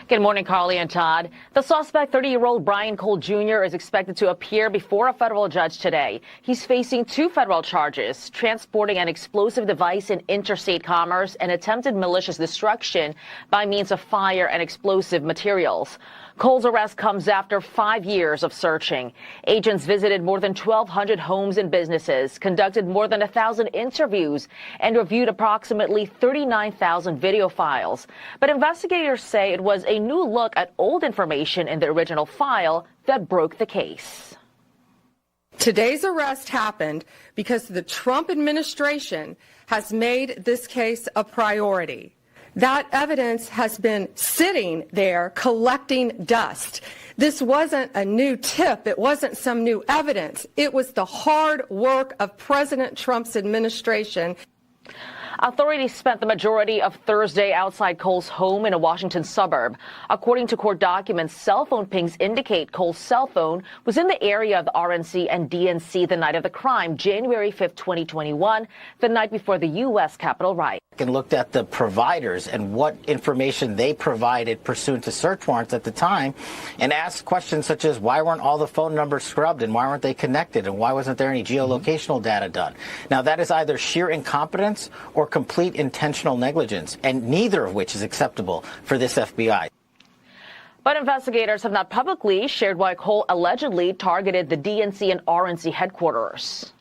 Good morning, Carly and Todd. The suspect, 30-year-old Brian Cole Jr., is expected to appear before a federal judge today. He's facing 2 federal charges: transporting an explosive device in interstate commerce and attempted malicious destruction by means of fire and explosive materials. Cole's arrest comes after 5 years of searching. Agents visited more than 1,200 homes and businesses, conducted more than 1,000 interviews, and reviewed approximately 39,000 video files. But investigators say it was a new look at old information in the original file that broke the case. Today's arrest happened because the Trump administration has made this case a priority. That evidence has been sitting there collecting dust. This wasn't a new tip. It wasn't some new evidence. It was the hard work of President Trump's administration. Authorities spent the majority of Thursday outside Cole's home in a Washington suburb. According to court documents, cell phone pings indicate Cole's cell phone was in the area of the RNC and DNC the night of the crime, January 5th, 2021, the night before the U.S. Capitol riot. And looked at the providers and what information they provided pursuant to search warrants at the time, and asked questions such as why weren't all the phone numbers scrubbed and why weren't they connected and why wasn't there any geolocational data done. Now, that is either sheer incompetence or complete intentional negligence, and neither of which is acceptable for this FBI. But investigators have not publicly shared why Cole allegedly targeted the DNC and RNC headquarters.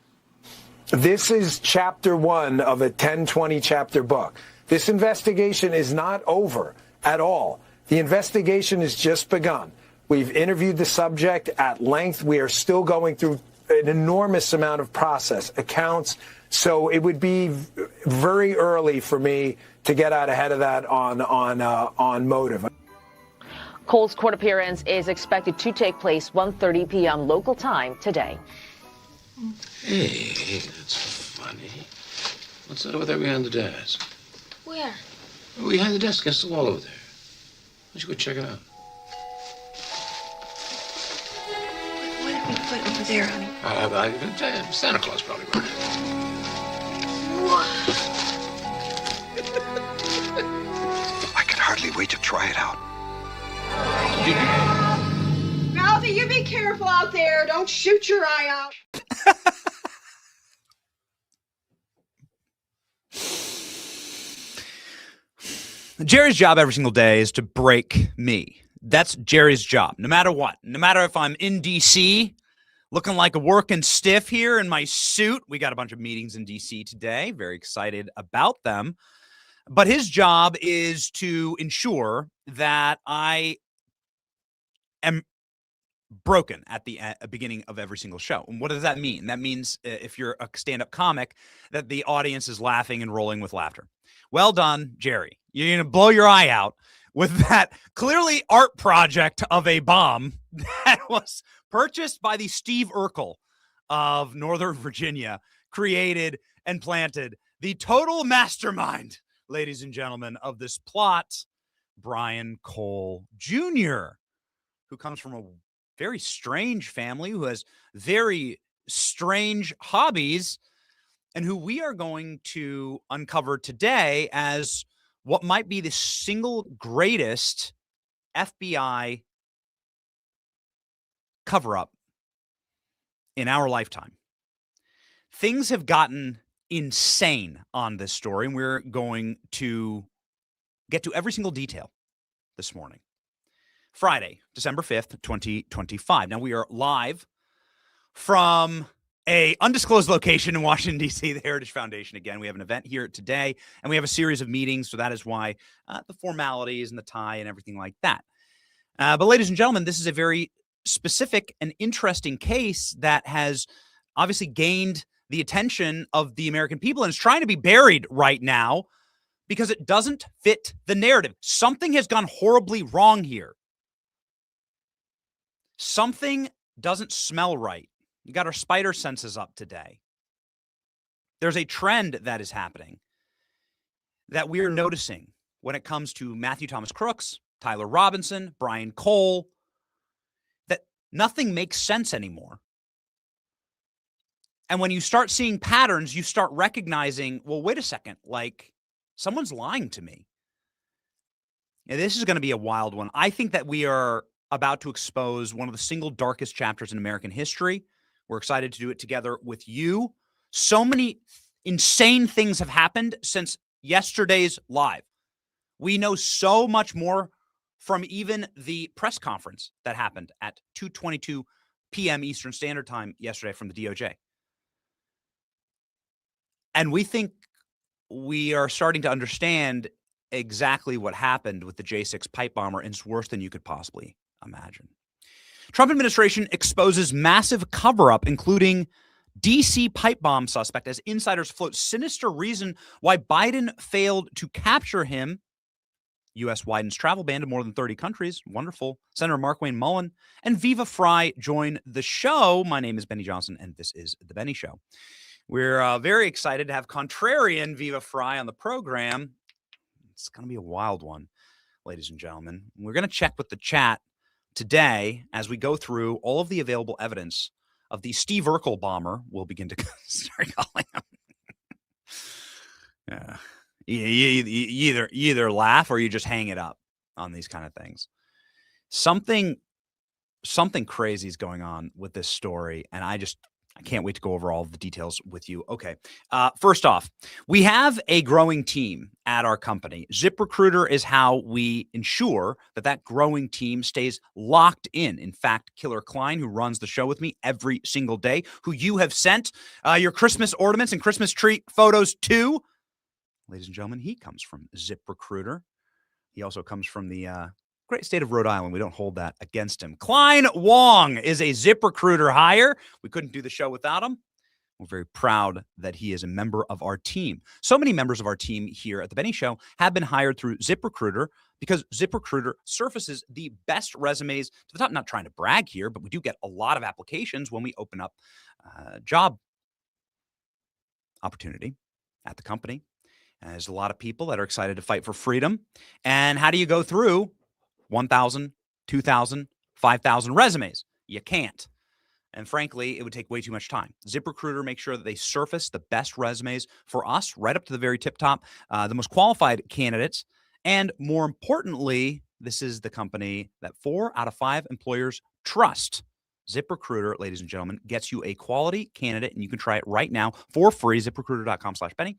This is chapter 1 of a 10-20 chapter book. This investigation is not over at all. The investigation has just begun. We've interviewed the subject at length. We are still going through an enormous amount of process, accounts. So it would be very early for me to get out ahead of that on motive. Cole's court appearance is expected to take place 1:30 p.m. local time today. Hey, that's funny. What's that over there behind the desk? Where? Behind the desk, against the wall over there. Why don't you go check it out? What did we put over there, honey? Santa Claus probably brought it. I can hardly wait to try it out. Ralphie, you be careful out there. Don't shoot your eye out. Jerry's job every single day is to break me. That's Jerry's job, no matter what. No matter if I'm in D.C., looking like a working stiff here in my suit. We got a bunch of meetings in D.C. today. Very excited about them. But his job is to ensure that I am broken at the beginning of every single show. And what does that mean? That means if you're a stand-up comic, that the audience is laughing and rolling with laughter. Well done, Jerry. You're going to blow your eye out with that clearly art project of a bomb that was purchased by the Steve Urkel of Northern Virginia, created and planted the total mastermind, ladies and gentlemen, of this plot, Brian Cole Jr., who comes from a very strange family, who has very strange hobbies, and who we are going to uncover today as what might be the single greatest FBI cover-up in our lifetime. Things have gotten insane on this story, and we're going to get to every single detail this morning. Friday, December 5th, 2025. Now, we are live from a undisclosed location in Washington, D.C., the Heritage Foundation. Again, we have an event here today, and we have a series of meetings, so that is why the formalities and the tie and everything like that. But ladies and gentlemen, this is a very specific and interesting case that has obviously gained the attention of the American people and is trying to be buried right now because it doesn't fit the narrative. Something has gone horribly wrong here. Something doesn't smell right. You got our spider senses up today. There's a trend that is happening that we're noticing when it comes to Matthew Thomas Crooks, Tyler Robinson, Brian Cole, that nothing makes sense anymore. And when you start seeing patterns, you start recognizing, well, wait a second, like someone's lying to me. Yeah, this is going to be a wild one. I think that we are about to expose one of the single darkest chapters in American history. We're excited to do it together with you. So many insane things have happened since yesterday's live. We know so much more from even the press conference that happened at 2:22 p.m. Eastern Standard Time yesterday from the DOJ. And we think we are starting to understand exactly what happened with the J6 pipe bomber, and it's worse than you could possibly imagine. Trump administration exposes massive cover-up, including DC pipe bomb suspect, as insiders float sinister reason why Biden failed to capture him. U.S. widens travel ban to more than 30 countries. Wonderful. Senator Markwayne Mullin and Viva Fry join the show. My name is Benny Johnson, and this is The Benny Show. We're very excited to have contrarian Viva Fry on the program. It's going to be a wild one, ladies and gentlemen. We're going to check with the chat today as we go through all of the available evidence of the Steve Urkel bomber. We'll begin to start calling him. Yeah. You either laugh or you just hang it up on these kind of things. Something crazy is going on with this story, and I can't wait to go over all the details with you. Okay. First off, we have a growing team at our company. ZipRecruiter is how we ensure that growing team stays locked in. In fact, Killer Klein, who runs the show with me every single day, who you have sent your Christmas ornaments and Christmas tree photos to, ladies and gentlemen, he comes from ZipRecruiter. He also comes from the great state of Rhode Island. We don't hold that against him. Klein Wong is a ZipRecruiter hire. We couldn't do the show without him. We're very proud that he is a member of our team. So many members of our team here at The Benny Show have been hired through ZipRecruiter because ZipRecruiter surfaces the best resumes to the top. Not trying to brag here, but we do get a lot of applications when we open up job opportunity at the company. And there's a lot of people that are excited to fight for freedom. And how do you go through 1,000, 2,000, 5,000 resumes? You can't. And frankly, it would take way too much time. ZipRecruiter makes sure that they surface the best resumes for us, right up to the very tip top, the most qualified candidates. And more importantly, this is the company that 4 out of 5 employers trust. ZipRecruiter, ladies and gentlemen, gets you a quality candidate, and you can try it right now for free. ZipRecruiter.com/Benny.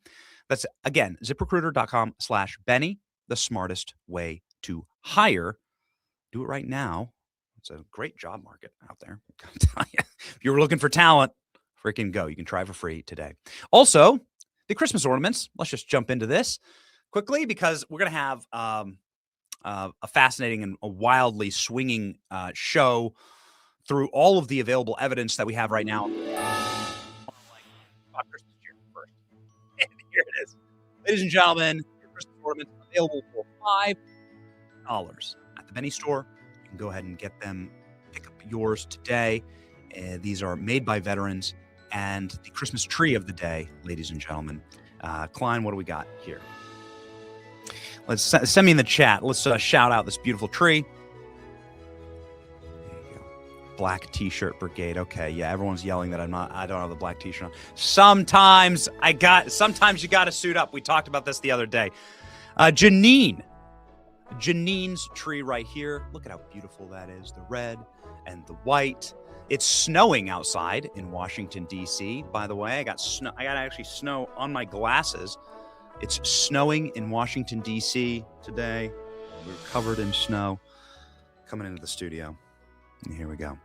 That's, again, ZipRecruiter.com/Benny, the smartest way to hire. Do it right now. It's a great job market out there. I'll tell you. If you're looking for talent, freaking go. You can try for free today. Also, the Christmas ornaments. Let's just jump into this quickly because we're going to have a fascinating and a wildly swinging show through all of the available evidence that we have right now. Here it is. Ladies and gentlemen, your Christmas ornaments are available for $5 at the Benny store. You can go ahead and get them, pick up yours today. These are made by veterans. And the Christmas tree of the day, ladies and gentlemen. Klein, what do we got here? Let's send me in the chat. Let's shout out this beautiful tree. Black t-shirt brigade. Okay, yeah, everyone's yelling that I don't have the black t-shirt on. Sometimes you got to suit up. We talked about this the other day. Janine's tree right here. Look at how beautiful that is. The red and the white. It's snowing outside in Washington, D.C. By the way, I got actually snow on my glasses. It's snowing in Washington, D.C. today. We're covered in snow. Coming into the studio. And here we go.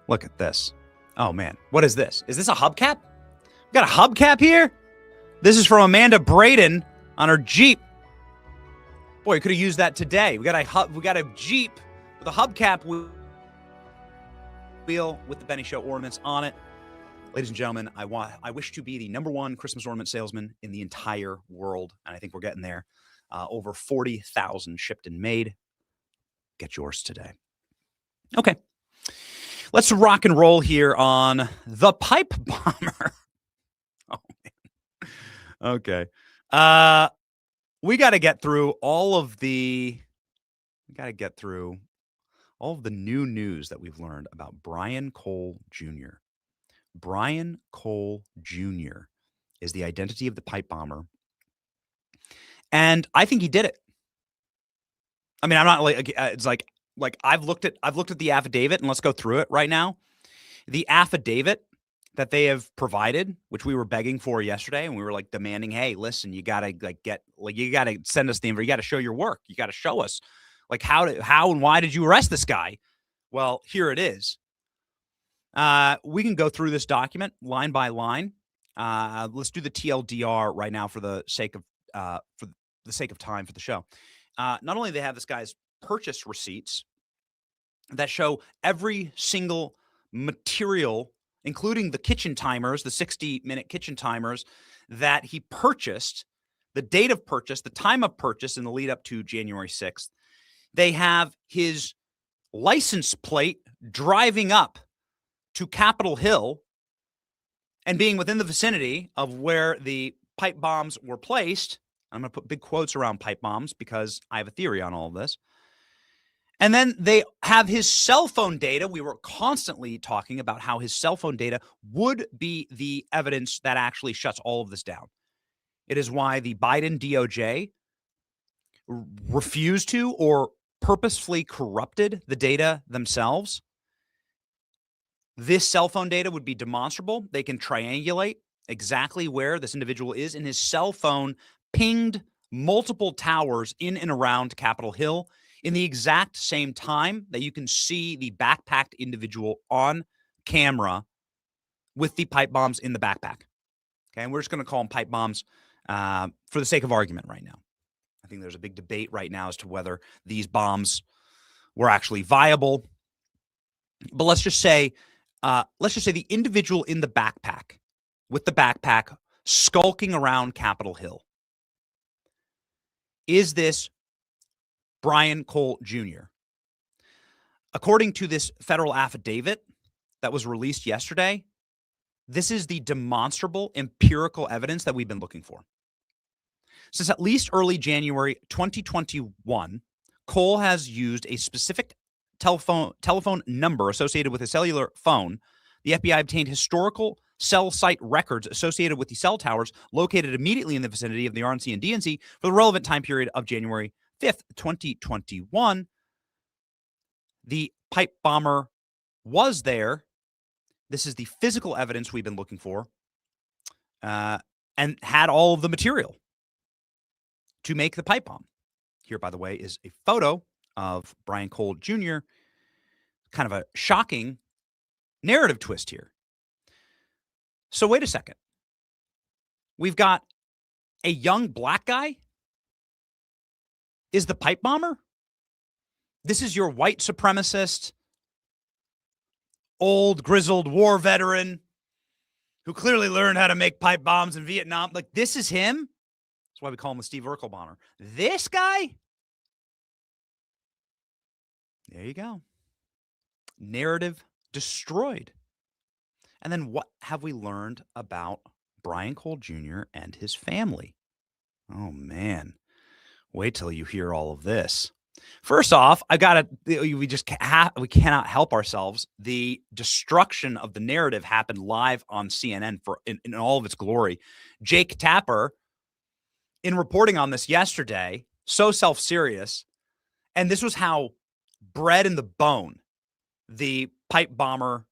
Look at this. Oh, man. What is this? Is this a hubcap? We got a hubcap here? This is from Amanda Braden on her Jeep. Boy, you could have used that today. We got a Jeep with a hubcap wheel with the Benny Show ornaments on it. Ladies and gentlemen, I wish to be the #1 Christmas ornament salesman in the entire world, and I think we're getting there. Over 40,000 shipped and made. Get yours today. Okay. Let's rock and roll here on the pipe bomber. Oh, man. Okay. We got to get through all of the new news that we've learned about Brian Cole Jr. Brian Cole Jr. is the identity of the pipe bomber. And I think he did it. I mean, I'm not like it's like I've looked at the affidavit, and let's go through it right now. The affidavit that they have provided, which we were begging for yesterday, and we were like demanding, hey, listen, you gotta you gotta send us the info, you gotta show your work, you gotta show us like how and why did you arrest this guy? Well, here it is. We can go through this document line by line. Let's do the TLDR right now for the sake of time for the show. Not only do they have this guy's purchase receipts that show every single material, including the kitchen timers, the 60-minute kitchen timers that he purchased, the date of purchase, the time of purchase in the lead up to January 6th. They have his license plate driving up to Capitol Hill and being within the vicinity of where the pipe bombs were placed. I'm going to put big quotes around pipe bombs because I have a theory on all of this. And then they have his cell phone data. We were constantly talking about how his cell phone data would be the evidence that actually shuts all of this down. It is why the Biden DOJ refused to or purposefully corrupted the data themselves. This cell phone data would be demonstrable. They can triangulate exactly where this individual is, and his cell phone pinged multiple towers in and around Capitol Hill in the exact same time that you can see the backpacked individual on camera with the pipe bombs in the backpack. Okay, and we're just going to call them pipe bombs for the sake of argument right now. I think there's a big debate right now as to whether these bombs were actually viable. But let's just say the individual in the backpack, with the backpack skulking around Capitol Hill, is this Brian Cole Jr.? According to this federal affidavit that was released yesterday, this is the demonstrable empirical evidence that we've been looking for. Since at least early January 2021, Cole has used a specific telephone number associated with a cellular phone. The FBI obtained historical cell site records associated with the cell towers located immediately in the vicinity of the RNC and DNC for the relevant time period of January 5th, 2021. The pipe bomber was there. This is the physical evidence we've been looking for, and had all of the material to make the pipe bomb. Here, by the way, is a photo of Brian Cole Jr. Kind of a shocking narrative twist here. So wait a second. We've got a young black guy is the pipe bomber? This is your white supremacist, old grizzled war veteran who clearly learned how to make pipe bombs in Vietnam. Like, this is him? That's why we call him the Steve Urkel bomber. This guy? There you go. Narrative destroyed. And then what have we learned about Brian Cole Jr. and his family? Oh, man. Wait till you hear all of this. First off, we cannot help ourselves. The destruction of the narrative happened live on CNN in all of its glory. Jake Tapper, in reporting on this yesterday, so self-serious, and this was how bred in the bone the pipe bomber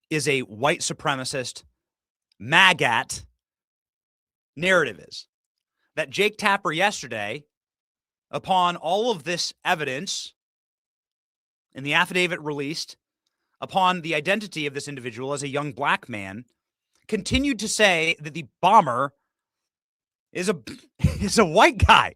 is a white supremacist MAGAT narrative is. That Jake Tapper yesterday, upon all of this evidence in the affidavit released, upon the identity of this individual as a young black man, continued to say that the bomber is a white guy.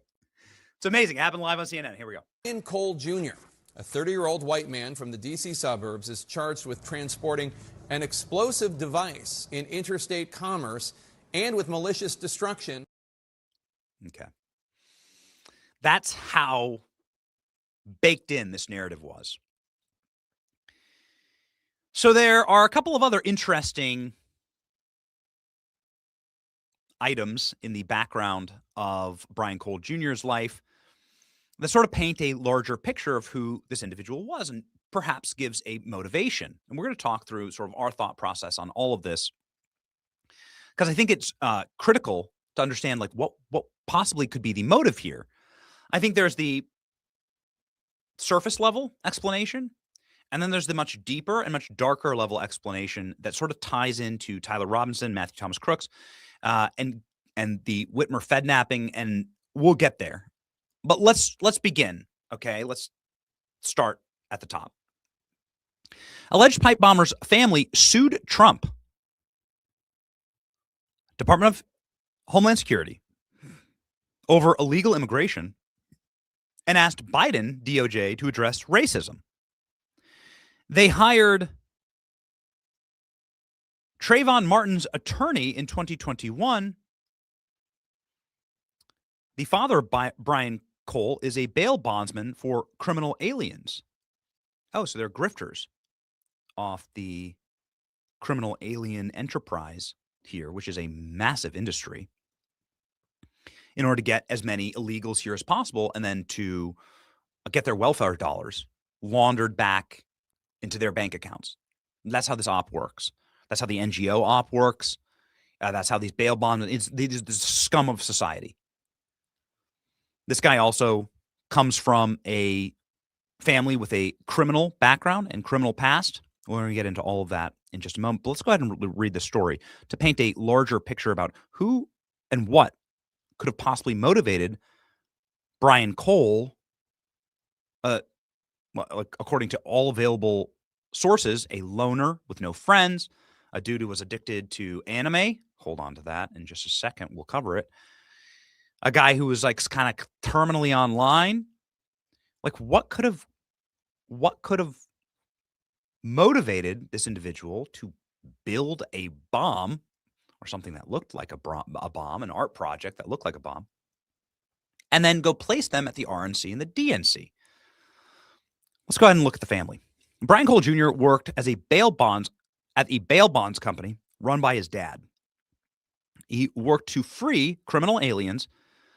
It's amazing. It happened live on CNN. Here we go. Brian Cole Jr., a 30-year-old white man from the D.C. suburbs, is charged with transporting an explosive device in interstate commerce and with malicious destruction. Okay. That's how baked in this narrative was. So there are a couple of other interesting items in the background of Brian Cole Jr.'s life that sort of paint a larger picture of who this individual was and perhaps gives a motivation. And we're going to talk through sort of our thought process on all of this, because I think it's critical to understand like what possibly could be the motive here. I think there's the surface level explanation. And then there's the much deeper and much darker level explanation that sort of ties into Tyler Robinson, Matthew Thomas Crooks, and the Whitmer Fednapping, and we'll get there. But let's begin, okay? Let's start at the top. Alleged pipe bomber's family sued Trump, Department of Homeland Security, over illegal immigration, and asked Biden DOJ to address racism. They hired Trayvon Martin's attorney in 2021. The father of Brian Cole is a bail bondsman for criminal aliens. Oh, so they're grifters off the criminal alien enterprise here, which is a massive industry, in order to get as many illegals here as possible and then to get their welfare dollars laundered back into their bank accounts. That's how this op works. That's how the NGO op works. That's how these bail bonds, it's the scum of society. This guy also comes from a family with a criminal background and criminal past. We're going to get into all of that in just a moment. But let's go ahead and read the story to paint a larger picture about who and what could have possibly motivated Brian Cole, according to all available sources, a loner with no friends, a dude who was addicted to anime. Hold on to that in just a second. We'll cover it. A guy who was like kind of terminally online. Like what could have motivated this individual to build a bomb or something that looked like a bomb, an art project that looked like a bomb, and then go place them at the RNC and the DNC? Let's go ahead and look at the family. Brian Cole Jr. worked as a bail bonds company run by his dad. He worked to free criminal aliens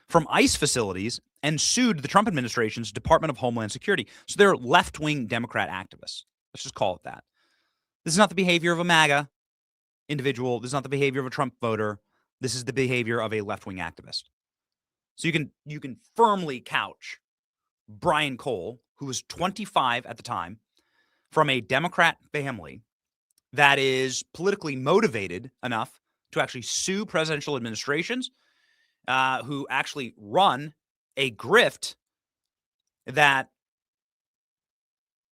from ICE facilities and sued the Trump administration's Department of Homeland Security. So they're left-wing Democrat activists. Let's just call it that. This is not the behavior of a MAGA individual. This is not the behavior of a Trump voter. This is the behavior of a left-wing activist. So you can firmly couch Brian Cole, who was 25 at the time, from a Democrat family that is politically motivated enough to actually sue presidential administrations, who actually run a grift that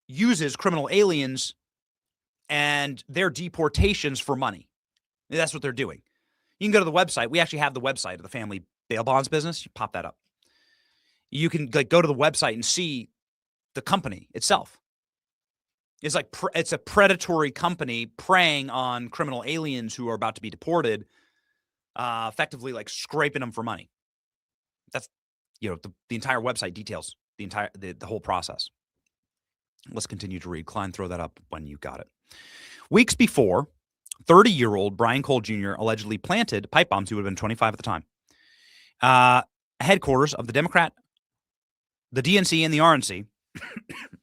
uses criminal aliens and their deportations for money. That's what they're doing. You can go to the website. We actually have the website of the family bail bonds business. You pop that up. You can go to the website and see the company itself. It's like it's a predatory company preying on criminal aliens who are about to be deported, effectively like scraping them for money. That's, the entire website details the whole process. Let's continue to read. Klein, throw that up when you got it. Weeks before, 30-year-old Brian Cole Jr. allegedly planted pipe bombs. He would have been 25 at the time. Headquarters of the Democrat, the DNC, and the RNC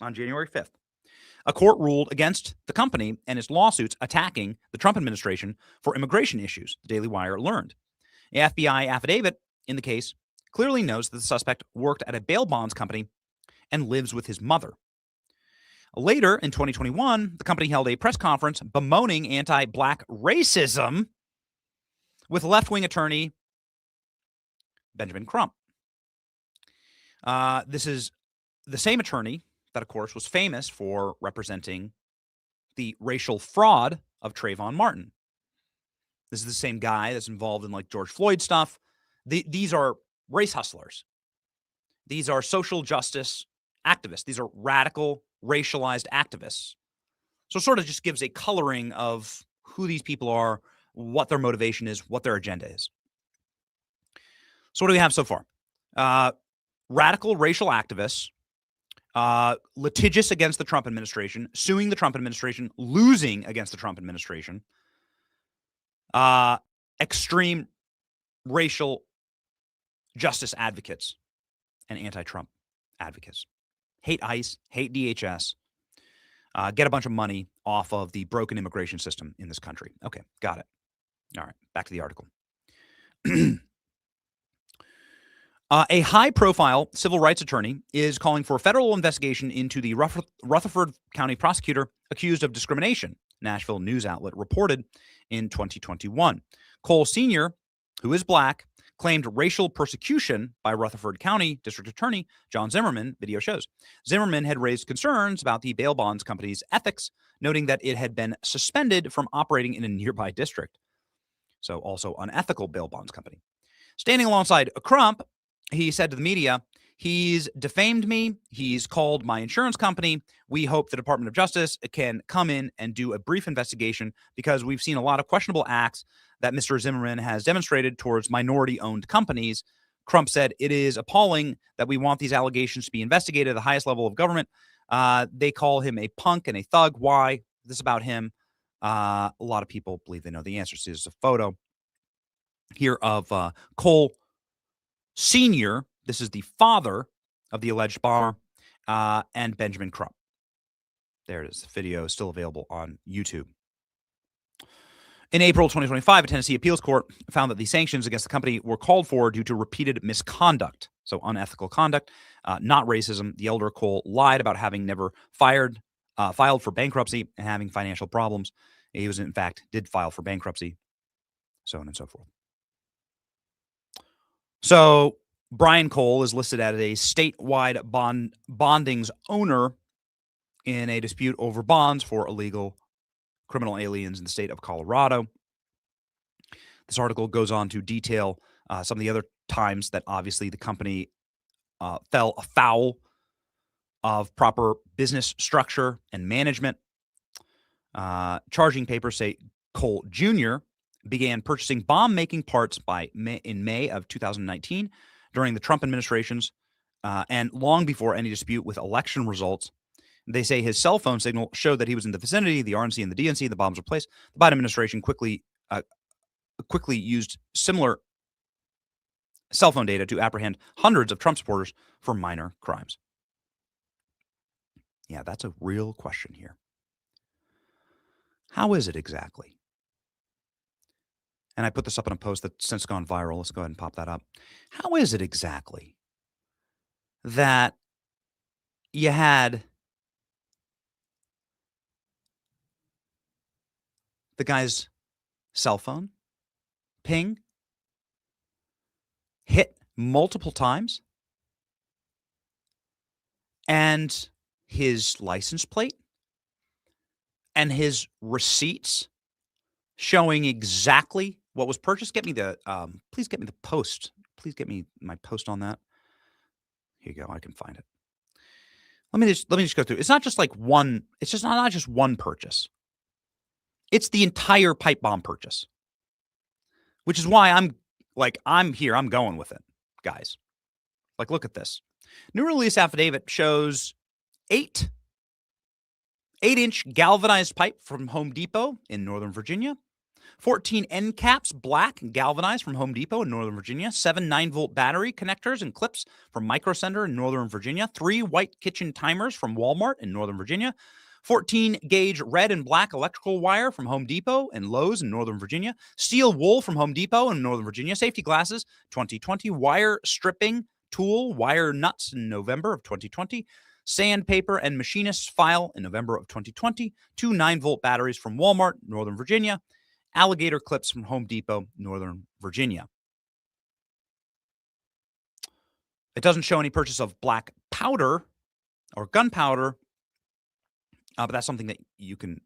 on January 5th. A court ruled against the company and its lawsuits attacking the Trump administration for immigration issues, the Daily Wire learned. The FBI affidavit in the case clearly knows that the suspect worked at a bail bonds company and lives with his mother. Later in 2021, the company held a press conference bemoaning anti-black racism with left-wing attorney Benjamin Crump. This is the same attorney that, of course, was famous for representing the racial fraud of Trayvon Martin. This is the same guy that's involved in like George Floyd stuff. These are race hustlers. These are social justice activists. These are radical, racialized activists. So it sort of just gives a coloring of who these people are, what their motivation is, what their agenda is. So what do we have so far? Radical racial activists, litigious against the Trump administration, suing the Trump administration, losing against the Trump administration, extreme racial justice advocates and anti-Trump advocates. Hate ICE, hate DHS, get a bunch of money off of the broken immigration system in this country. Okay, got it. All right, back to the article. A high-profile civil rights attorney is calling for a federal investigation into the Rutherford County prosecutor accused of discrimination, Nashville news outlet reported in 2021. Cole Sr., who is black, claimed racial persecution by Rutherford County District Attorney John Zimmerman, video shows. Zimmerman had raised concerns about the bail bonds company's ethics, noting that it had been suspended from operating in a nearby district. So also unethical bail bonds company. Standing alongside Crump, he said to the media, "He's defamed me. He's called my insurance company. We hope the Department of Justice can come in and do a brief investigation because we've seen a lot of questionable acts that Mr. Zimmerman has demonstrated towards minority-owned companies." Crump said, "It is appalling that we want these allegations to be investigated at the highest level of government. They call him a punk and a thug. Why? This is about him." A lot of people believe they know the answer. So there's a photo here of Cole Sr., this is the father of the alleged bomber, and Benjamin Crump. There it is. The video is still available on YouTube. In April 2025, a Tennessee appeals court found that the sanctions against the company were called for due to repeated misconduct, so unethical conduct, not racism. The elder Cole lied about having never filed for bankruptcy and having financial problems. He was, in fact, did file for bankruptcy, so on and so forth. So Brian Cole is listed as a statewide bonding's owner in a dispute over bonds for illegal criminal aliens in the state of Colorado. This article goes on to detail some of the other times that obviously the company fell afoul of proper business structure and management. Charging papers say Cole Jr. began purchasing bomb-making parts in May of 2019 during the Trump administrations and long before any dispute with election results. They say his cell phone signal showed that he was in the vicinity, the RNC and the DNC, the bombs were placed. The Biden administration quickly used similar cell phone data to apprehend hundreds of Trump supporters for minor crimes. Yeah, that's a real question here. How is it exactly? And I put this up in a post that's since gone viral. Let's go ahead and pop that up. How is it exactly that you had the guy's cell phone ping hit multiple times and his license plate and his receipts showing exactly what was purchased? Get me the, please get me the post. Please get me my post on that. Here you go. I can find it. Let me just go through. It's not just like one. It's just not just one purchase. It's the entire pipe bomb purchase, which is why I'm here. I'm going with it, guys. Like, look at this. New release affidavit shows 8-inch galvanized pipe from Home Depot in Northern Virginia. 14 end caps, black, galvanized from Home Depot in Northern Virginia. 7 9-volt battery connectors and clips from Micro Center in Northern Virginia. 3 white kitchen timers from Walmart in Northern Virginia. 14-gauge red and black electrical wire from Home Depot and Lowe's in Northern Virginia. Steel wool from Home Depot in Northern Virginia. Safety glasses, 2020. Wire stripping tool, wire nuts in November of 2020. Sandpaper and machinist's file in November of 2020. 2 9-volt batteries from Walmart, Northern Virginia. Alligator clips from Home Depot, Northern Virginia. It doesn't show any purchase of black powder or gunpowder, but that's something that you can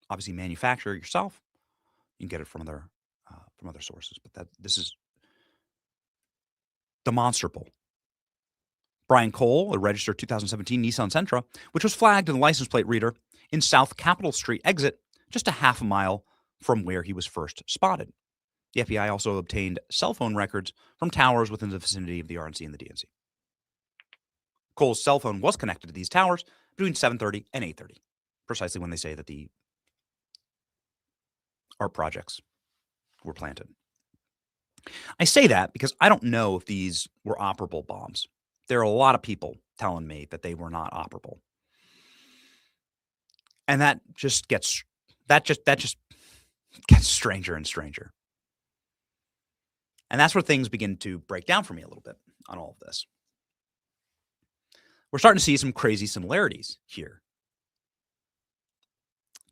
obviously manufacture yourself. You can get it from other sources, but this is demonstrable. Brian Cole, a registered 2017 Nissan Sentra, which was flagged in the license plate reader in South Capitol Street exit, just a half a mile from where he was first spotted. The FBI also obtained cell phone records from towers within the vicinity of the RNC and the DNC. Cole's cell phone was connected to these towers between 7:30 and 8:30, precisely when they say that the art projects were planted. I say that because I don't know if these were operable bombs. There are a lot of people telling me that they were not operable. And that just gets stranger and stranger. And that's where things begin to break down for me a little bit on all of this. We're starting to see some crazy similarities here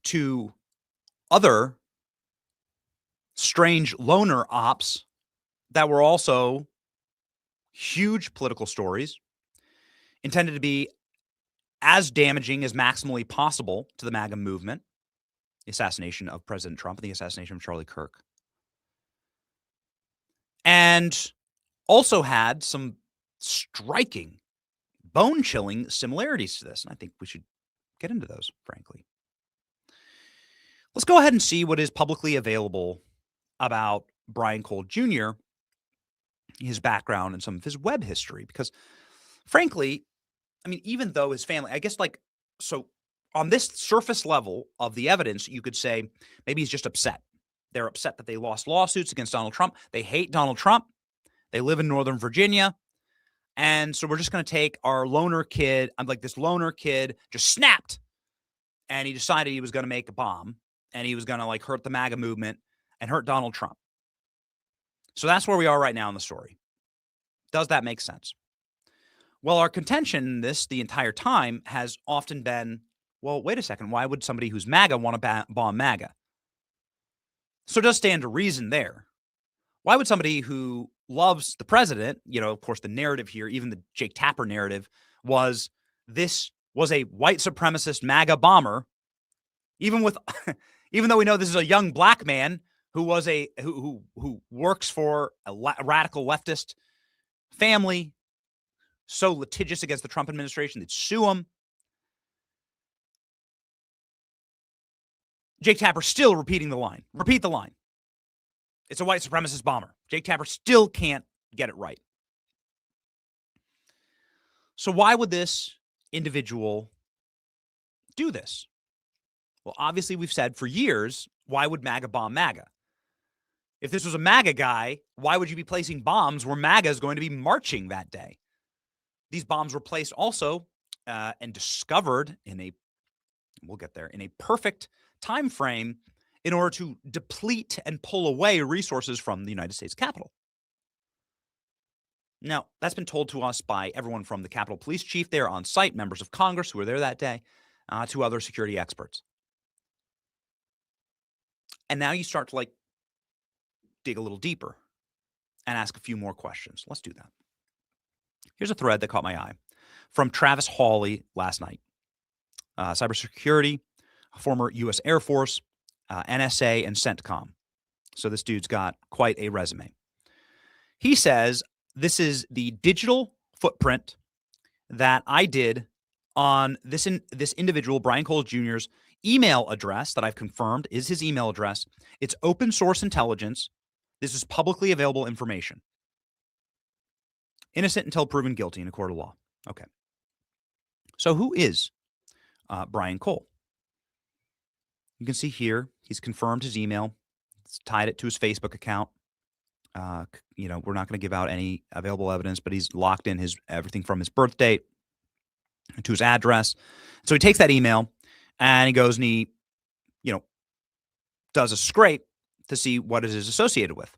to other strange loner ops that were also huge political stories intended to be as damaging as maximally possible to the MAGA movement, the assassination of President Trump and the assassination of Charlie Kirk. And also had some striking, bone-chilling similarities to this. And I think we should get into those, frankly. Let's go ahead and see what is publicly available about Brian Cole Jr., his background and some of his web history. Because, frankly, I mean, even though his family, I guess, so on this surface level of the evidence, you could say maybe he's just upset. They're upset that they lost lawsuits against Donald Trump. They hate Donald Trump. They live in Northern Virginia. And so we're just going to take our loner kid. This loner kid just snapped. And he decided he was going to make a bomb. And he was going to hurt the MAGA movement and hurt Donald Trump. So that's where we are right now in the story. Does that make sense? Well, our contention in this the entire time has often been, well, wait a second. Why would somebody who's MAGA want to bomb MAGA? So it does stand to reason there. Why would somebody who loves the president, of course, the narrative here, even the Jake Tapper narrative, was this was a white supremacist MAGA bomber, even though we know this is a young black man who was who works for a radical leftist family, so litigious against the Trump administration they'd sue him. Jake Tapper still repeating the line. Repeat the line. It's a white supremacist bomber. Jake Tapper still can't get it right. So why would this individual do this? Well, obviously, we've said for years, why would MAGA bomb MAGA? If this was a MAGA guy, why would you be placing bombs where MAGA is going to be marching that day? These bombs were placed also and discovered in a perfect time frame in order to deplete and pull away resources from the United States Capitol. Now, that's been told to us by everyone from the Capitol Police Chief there on site, members of Congress who were there that day, to other security experts. And now you start to dig a little deeper and ask a few more questions. Let's do that. Here's a thread that caught my eye from Travis Hawley last night. Cybersecurity, former U.S. Air Force, NSA, and CENTCOM. So this dude's got quite a resume. He says, this is the digital footprint that I did on this individual, Brian Cole Jr.'s email address that I've confirmed is his email address. It's open source intelligence. This is publicly available information. Innocent until proven guilty in a court of law. Okay. So who is Brian Cole? You can see here, he's confirmed his email. It's tied it to his Facebook account. We're not going to give out any available evidence, but he's locked in everything from his birth date to his address. So he takes that email and he goes and he, does a scrape to see what it is associated with.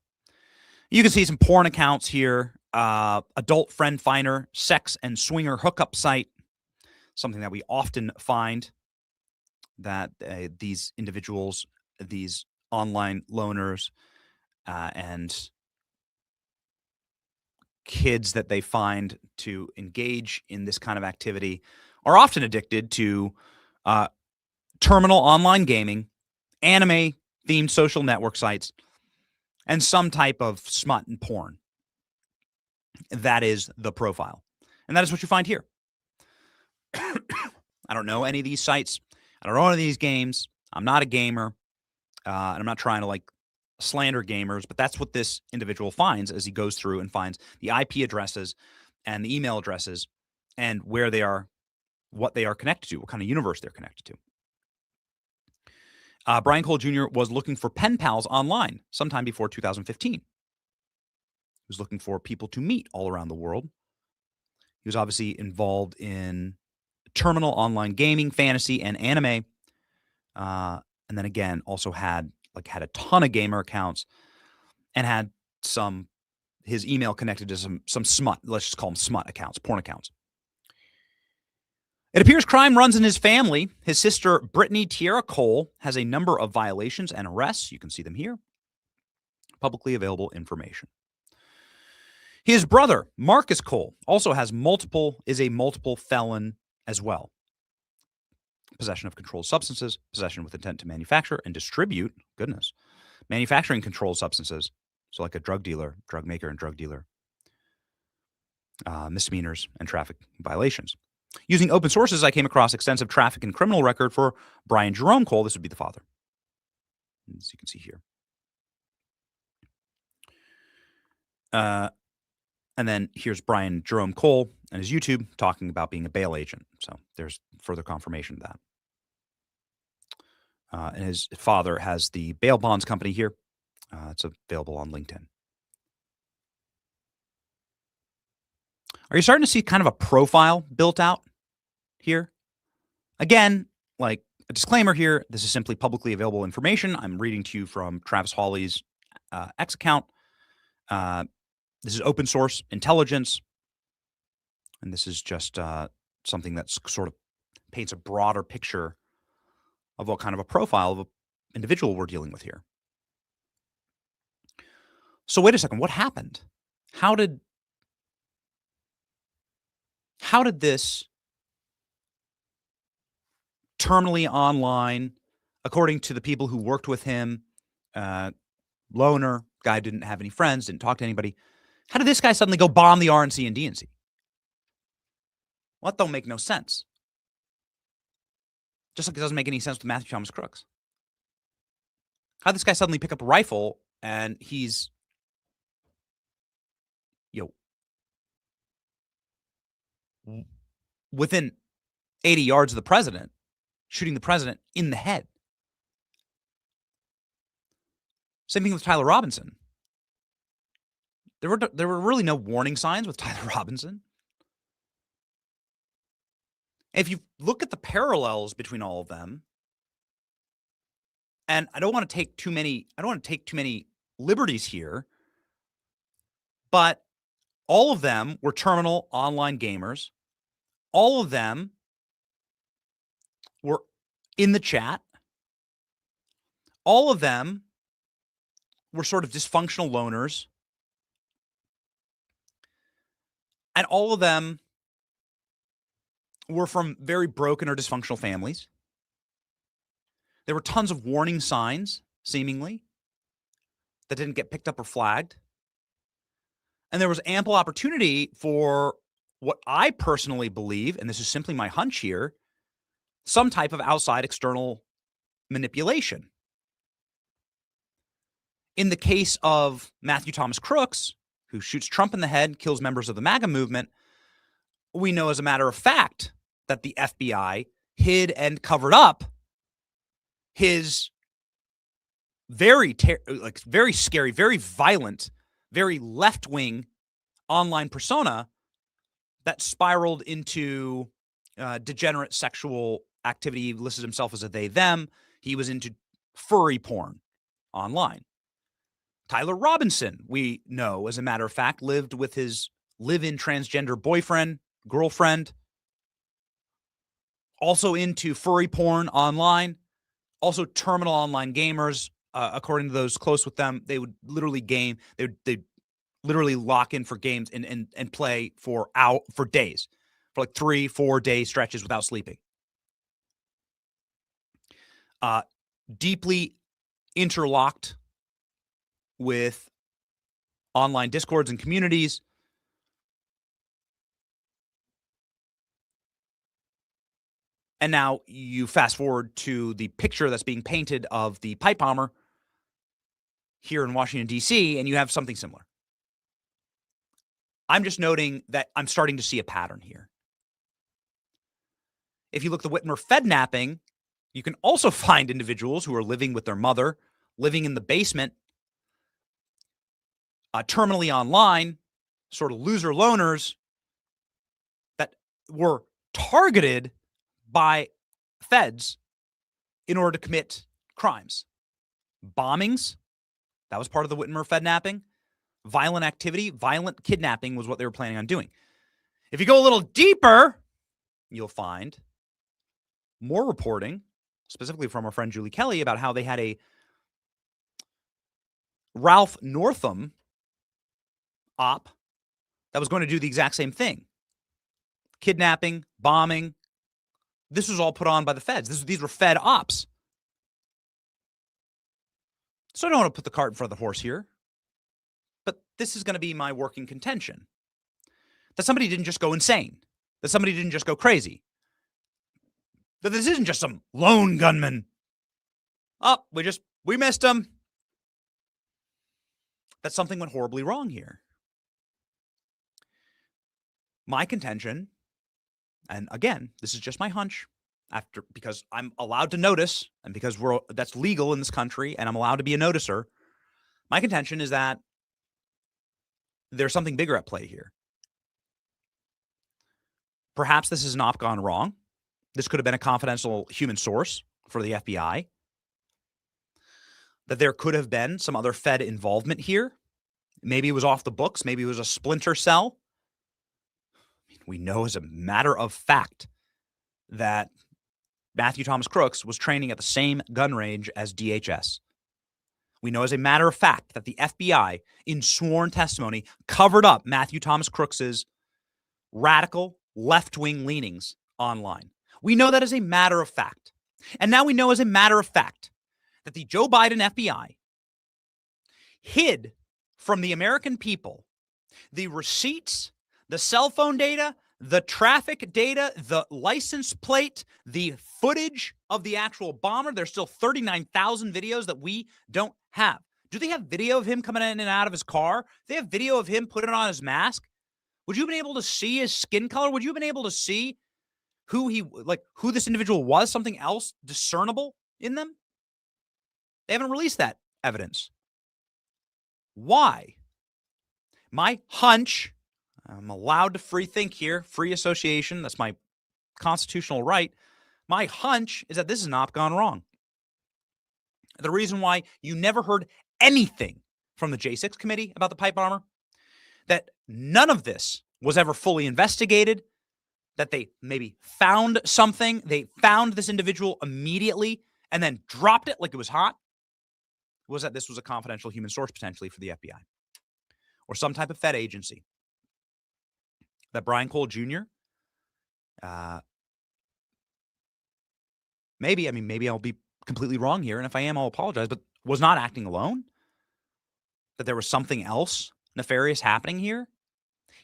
You can see some porn accounts here, adult friend finder, sex and swinger hookup site, something that we often find that these individuals, these online loners, and kids that they find to engage in this kind of activity are often addicted to terminal online gaming, anime-themed social network sites, and some type of smut and porn. That is the profile. And that is what you find here. I don't know any of these sites. I don't know any of these games. I'm not a gamer. And I'm not trying to slander gamers, but that's what this individual finds as he goes through and finds the IP addresses and the email addresses and where they are, what they are connected to, what kind of universe they're connected to. Brian Cole Jr. was looking for pen pals online sometime before 2015. He was looking for people to meet all around the world. He was obviously involved in terminal online gaming, fantasy, and anime. And then again, also had a ton of gamer accounts and had some his email connected to some smut. Let's just call them smut accounts, porn accounts. It appears crime runs in his family. His sister, Brittany Tierra Cole, has a number of violations and arrests. You can see them here. Publicly available information. His brother, Marcus Cole, also is a multiple felon as well. Possession of controlled substances, possession with intent to manufacture and distribute, manufacturing controlled substances. So like a drug dealer, drug maker, and drug dealer. Misdemeanors and traffic violations. Using open sources, I came across extensive traffic and criminal record for Brian Jerome Cole. This would be the father, as you can see here. And then here's Brian Jerome Cole and his YouTube talking about being a bail agent. So there's further confirmation of that. And his father has the bail bonds company here. It's available on LinkedIn. Are you starting to see kind of a profile built out here? Again, like a disclaimer here, this is simply publicly available information. I'm reading to you from Travis Hawley's X account. This is open source intelligence. And this is just something that sort of paints a broader picture of what kind of a profile of an individual we're dealing with here. So wait a second, what happened? How did this terminally online, according to the people who worked with him, loner, guy didn't have any friends, didn't talk to anybody, how did this guy suddenly go bomb the RNC and DNC? Well, that don't make no sense. Just like it doesn't make any sense with Matthew Thomas Crooks. How did this guy suddenly pick up a rifle and he's, within 80 yards of the president, shooting the president in the head? Same thing with Tyler Robinson. There were really no warning signs with Tyler Robinson. If you look at the parallels between all of them, and I don't want to take too many liberties here, but all of them were terminal online gamers. All of them were in the chat. All of them were sort of dysfunctional loners. And all of them were from very broken or dysfunctional families. There were tons of warning signs, seemingly, that didn't get picked up or flagged. And there was ample opportunity for what I personally believe, and this is simply my hunch here, some type of outside external manipulation. In the case of Matthew Thomas Crooks, who shoots Trump in the head, kills members of the MAGA movement, we know as a matter of fact that the FBI hid and covered up his very scary, very violent, very left-wing online persona that spiraled into degenerate sexual activity. He listed himself as a they, them. He was into furry porn online. Tyler Robinson, we know, as a matter of fact, lived with his live-in transgender boyfriend, girlfriend, also into furry porn online, also terminal online gamers. According to those close with them, they would literally game. They'd literally lock in for games and play for days, for like 3-4 day stretches without sleeping. Deeply interlocked with online discords and communities. And now you fast forward to the picture that's being painted of the pipe bomber here in Washington, D.C., and you have something similar. I'm just noting that I'm starting to see a pattern here. If you look at the Whitmer Fednapping, you can also find individuals who are living with their mother, living in the basement, terminally online, sort of loser loners that were targeted by feds in order to commit crimes. Bombings, that was part of the Whitmer Fednapping. Violent activity, violent kidnapping was what they were planning on doing. If you go a little deeper, you'll find more reporting, specifically from our friend Julie Kelly, about how they had a Ralph Northam op that was going to do the exact same thing. Kidnapping, bombing. This was all put on by the feds. These were Fed ops. So I don't want to put the cart in front of the horse here, but this is going to be my working contention. That somebody didn't just go insane. That somebody didn't just go crazy. That this isn't just some lone gunman. Oh, we missed him. That something went horribly wrong here. My contention, and again, this is just my hunch, because I'm allowed to notice, and because that's legal in this country, and I'm allowed to be a noticer. My contention is that there's something bigger at play here. Perhaps this is an op gone wrong. This could have been a confidential human source for the FBI. That there could have been some other Fed involvement here. Maybe it was off the books. Maybe it was a splinter cell. We know as a matter of fact that Matthew Thomas Crooks was training at the same gun range as DHS. We know as a matter of fact that the FBI, in sworn testimony, covered up Matthew Thomas Crooks's radical left-wing leanings online. We know that as a matter of fact. And now we know as a matter of fact that the Joe Biden FBI hid from the American people the receipts, the cell phone data, the traffic data, the license plate, the footage of the actual bomber. There's still 39,000 videos that we don't have. Do they have video of him coming in and out of his car? Do they have video of him putting on his mask? Would you have been able to see his skin color? Would you have been able to see who this individual was? Something else discernible in them? They haven't released that evidence. Why? My hunch, I'm allowed to free think here, free association, that's my constitutional right. My hunch is that this is an op gone wrong. The reason why you never heard anything from the J6 committee about the pipe bomber, that none of this was ever fully investigated, that they maybe found something, they found this individual immediately and then dropped it like it was hot, was that this was a confidential human source potentially for the FBI or some type of Fed agency. That Brian Cole Jr., maybe I'll be completely wrong here, and if I am, I'll apologize, but was not acting alone? That there was something else nefarious happening here?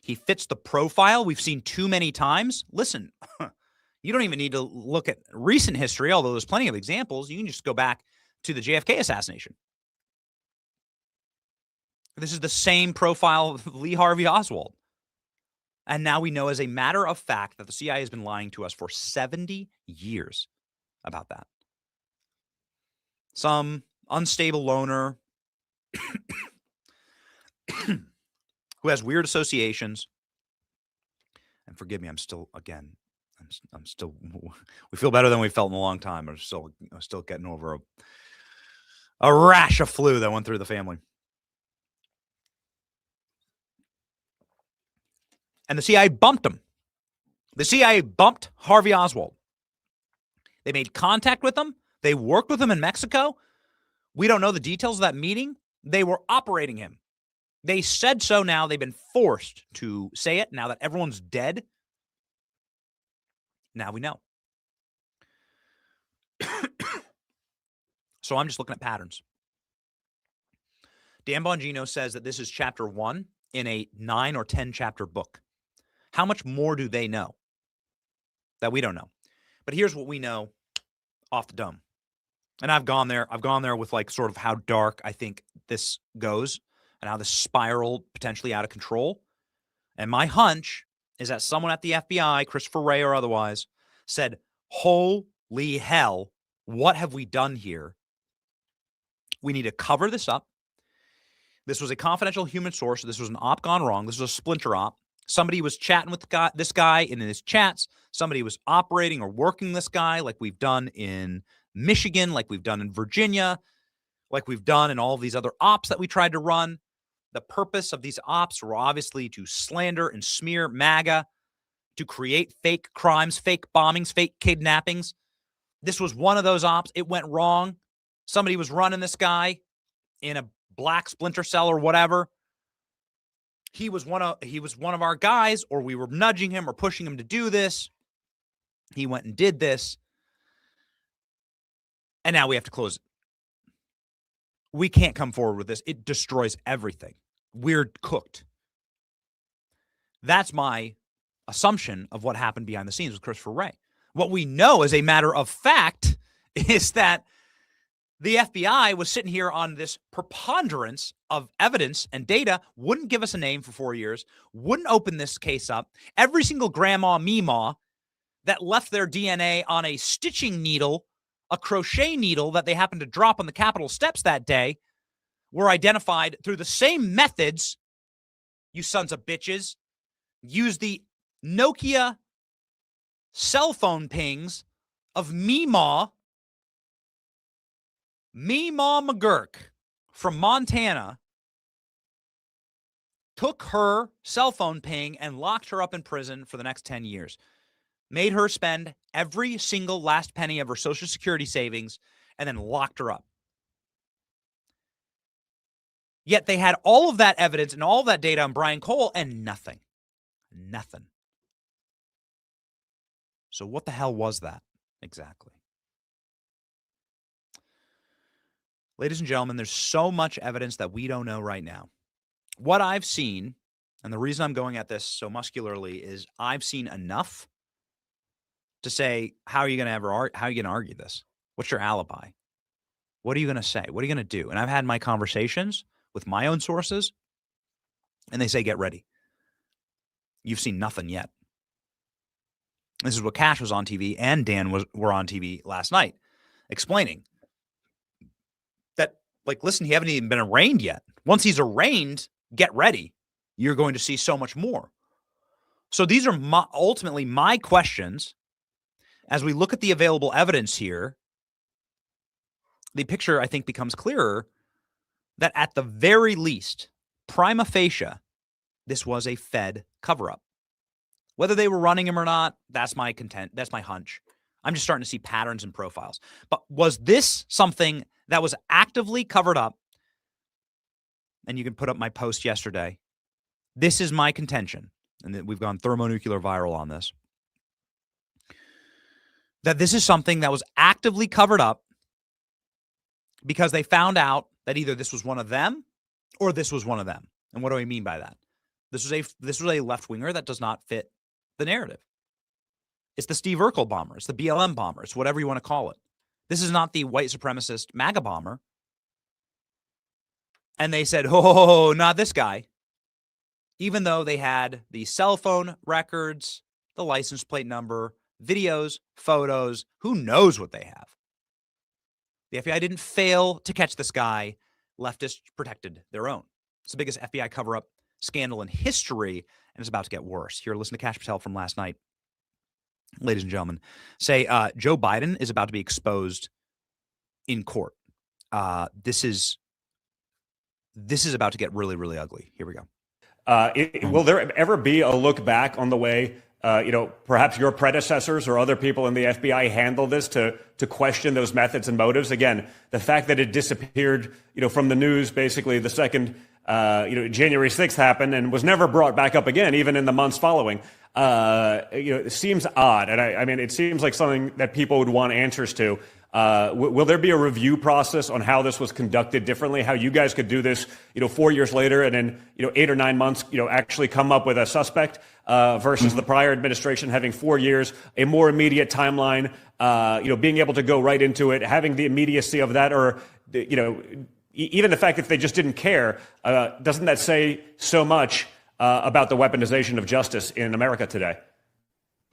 He fits the profile we've seen too many times. Listen, you don't even need to look at recent history, although there's plenty of examples. You can just go back to the JFK assassination. This is the same profile of Lee Harvey Oswald. And now we know as a matter of fact that the CIA has been lying to us for 70 years about that. Some unstable loner who has weird associations. And forgive me, I'm still, we feel better than we felt in a long time. I'm still getting over a rash of flu that went through the family. And the CIA bumped him. The CIA bumped Harvey Oswald. They made contact with him. They worked with him in Mexico. We don't know the details of that meeting. They were operating him. They said so now. They've been forced to say it now that everyone's dead. Now we know. So I'm just looking at patterns. Dan Bongino says that this is chapter 1 in a 9 or 10 chapter book. How much more do they know that we don't know? But here's what we know off the dome. And I've gone there with like sort of how dark I think this goes and how this spiraled potentially out of control. And my hunch is that someone at the FBI, Christopher Wray or otherwise, said, holy hell, what have we done here? We need to cover this up. This was a confidential human source. This was an op gone wrong. This was a splinter op. Somebody was chatting with this guy in his chats. Somebody was operating or working this guy like we've done in Michigan, like we've done in Virginia, like we've done in all of these other ops that we tried to run. The purpose of these ops were obviously to slander and smear MAGA, to create fake crimes, fake bombings, fake kidnappings. This was one of those ops. It went wrong. Somebody was running this guy in a black splinter cell or whatever. He was one of our guys, or we were nudging him or pushing him to do this. He went and did this. And now we have to close it. We can't come forward with this. It destroys everything. We're cooked. That's my assumption of what happened behind the scenes with Christopher Wray. What we know as a matter of fact is that the FBI was sitting here on this preponderance of evidence and data, wouldn't give us a name for 4 years, wouldn't open this case up. Every single grandma, meemaw that left their DNA on a stitching needle, a crochet needle that they happened to drop on the Capitol steps that day, were identified through the same methods. You sons of bitches use the Nokia cell phone pings of Meemaw McGurk from Montana, took her cell phone ping and locked her up in prison for the next 10 years. Made her spend every single last penny of her Social Security savings and then locked her up. Yet they had all of that evidence and all of that data on Brian Cole and nothing. Nothing. So what the hell was that exactly? Ladies and gentlemen, there's so much evidence that we don't know right now. What I've seen, and the reason I'm going at this so muscularly, is I've seen enough to say, how are you going to argue this? What's your alibi? What are you going to say? What are you going to do? And I've had my conversations with my own sources, and they say, get ready. You've seen nothing yet. This is what Cash was on TV and Dan were on TV last night explaining that, like, listen, he haven't even been arraigned yet. Once he's arraigned, get ready. You're going to see so much more. So these are ultimately my questions. As we look at the available evidence here, the picture, I think, becomes clearer that at the very least, prima facie, this was a Fed cover-up. Whether they were running him or not, that's my hunch. I'm just starting to see patterns and profiles. But was this something that was actively covered up? And you can put up my post yesterday. This is my contention, and that we've gone thermonuclear viral on this, that this is something that was actively covered up because they found out that either this was one of them or this was one of them. And what do I mean by that? This was a left-winger that does not fit the narrative. It's the Steve Urkel bomber. It's the BLM bomber. It's whatever you want to call it. This is not the white supremacist MAGA bomber. And they said, oh, not this guy. Even though they had the cell phone records, the license plate number, videos, photos, who knows what they have. The FBI didn't fail to catch this guy. Leftists protected their own. It's the biggest FBI cover-up scandal in history, and it's about to get worse. Here, listen to Kash Patel from last night. Ladies and gentlemen, say Joe Biden is about to be exposed in court. This is about to get really, really ugly. Here we go. Will there ever be a look back on the way, perhaps your predecessors or other people in the FBI handle this to question those methods and motives? Again, the fact that it disappeared, from the news basically the second, January 6th happened and was never brought back up again, even in the months following. It seems odd. And I mean, it seems like something that people would want answers to. Will there be a review process on how this was conducted differently, how you guys could do this, 4 years later and in, 8 or 9 months, actually come up with a suspect, versus the prior administration having 4 years, a more immediate timeline, being able to go right into it, having the immediacy of that, or, even the fact that they just didn't care, doesn't that say so much about the weaponization of justice in America today?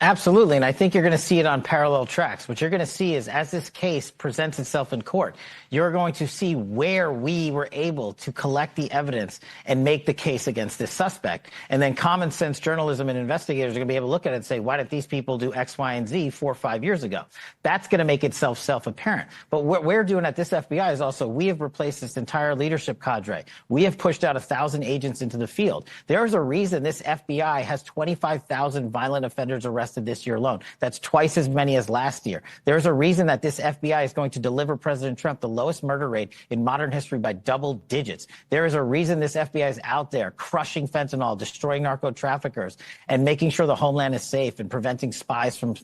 Absolutely. And I think you're going to see it on parallel tracks. What you're going to see is as this case presents itself in court, you're going to see where we were able to collect the evidence and make the case against this suspect. And then common sense journalism and investigators are going to be able to look at it and say, why did these people do X, Y, and Z 4 or 5 years ago? That's going to make itself self-apparent. But what we're doing at this FBI is also we have replaced this entire leadership cadre. We have pushed out 1,000 agents into the field. There's a reason this FBI has 25,000 violent offenders arrested this year alone. That's twice as many as last year. There's a reason that this FBI is going to deliver President Trump the lowest murder rate in modern history by double digits. There is a reason this FBI is out there crushing fentanyl, destroying narco traffickers, and making sure the homeland is safe and preventing spies from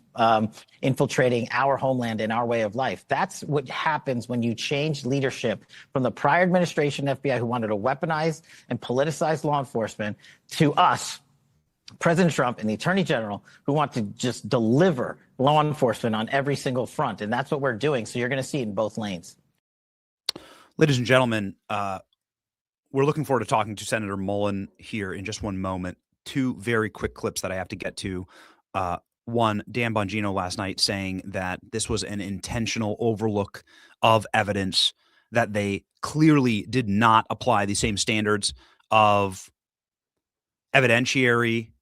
infiltrating our homeland and our way of life. That's what happens when you change leadership from the prior administration FBI who wanted to weaponize and politicize law enforcement to us, President Trump and the Attorney General, who want to just deliver law enforcement on every single front. And that's what we're doing. So you're going to see it in both lanes. Ladies and gentlemen, we're looking forward to talking to Senator Mullen here in just one moment. Two very quick clips that I have to get to. One, Dan Bongino last night saying that this was an intentional overlook of evidence, that they clearly did not apply the same standards of evidentiary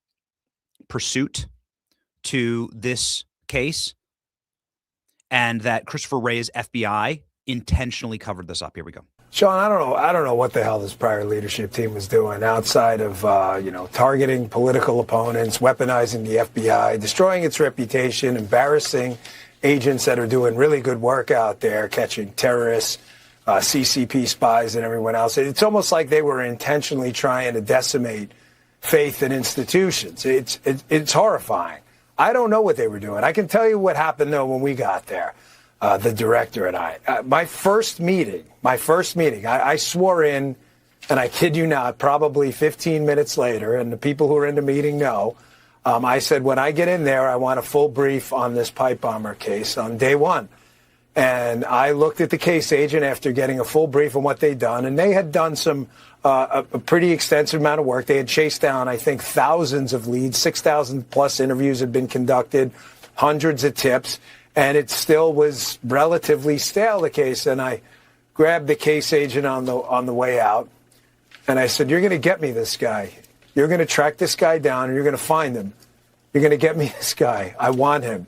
pursuit to this case, and that Christopher Wray's FBI intentionally covered this up. Here we go. Sean, I don't know what the hell this prior leadership team was doing outside of, targeting political opponents, weaponizing the FBI, destroying its reputation, embarrassing agents that are doing really good work out there, catching terrorists, CCP spies, and everyone else. It's almost like they were intentionally trying to decimate faith in institutions. It's horrifying. I don't know what they were doing. I can tell you what happened, though, when we got there. The director and I. My first meeting, I swore in, and I kid you not, probably 15 minutes later, and the people who are in the meeting know, I said, when I get in there, I want a full brief on this pipe bomber case on day one. And I looked at the case agent after getting a full brief on what they'd done, and they had done a pretty extensive amount of work. They had chased down, I think, thousands of leads, 6,000 plus interviews had been conducted, hundreds of tips. And it still was relatively stale, the case. And I grabbed the case agent on the way out, and I said, "You're going to get me this guy. You're going to track this guy down, and you're going to find him. You're going to get me this guy. I want him."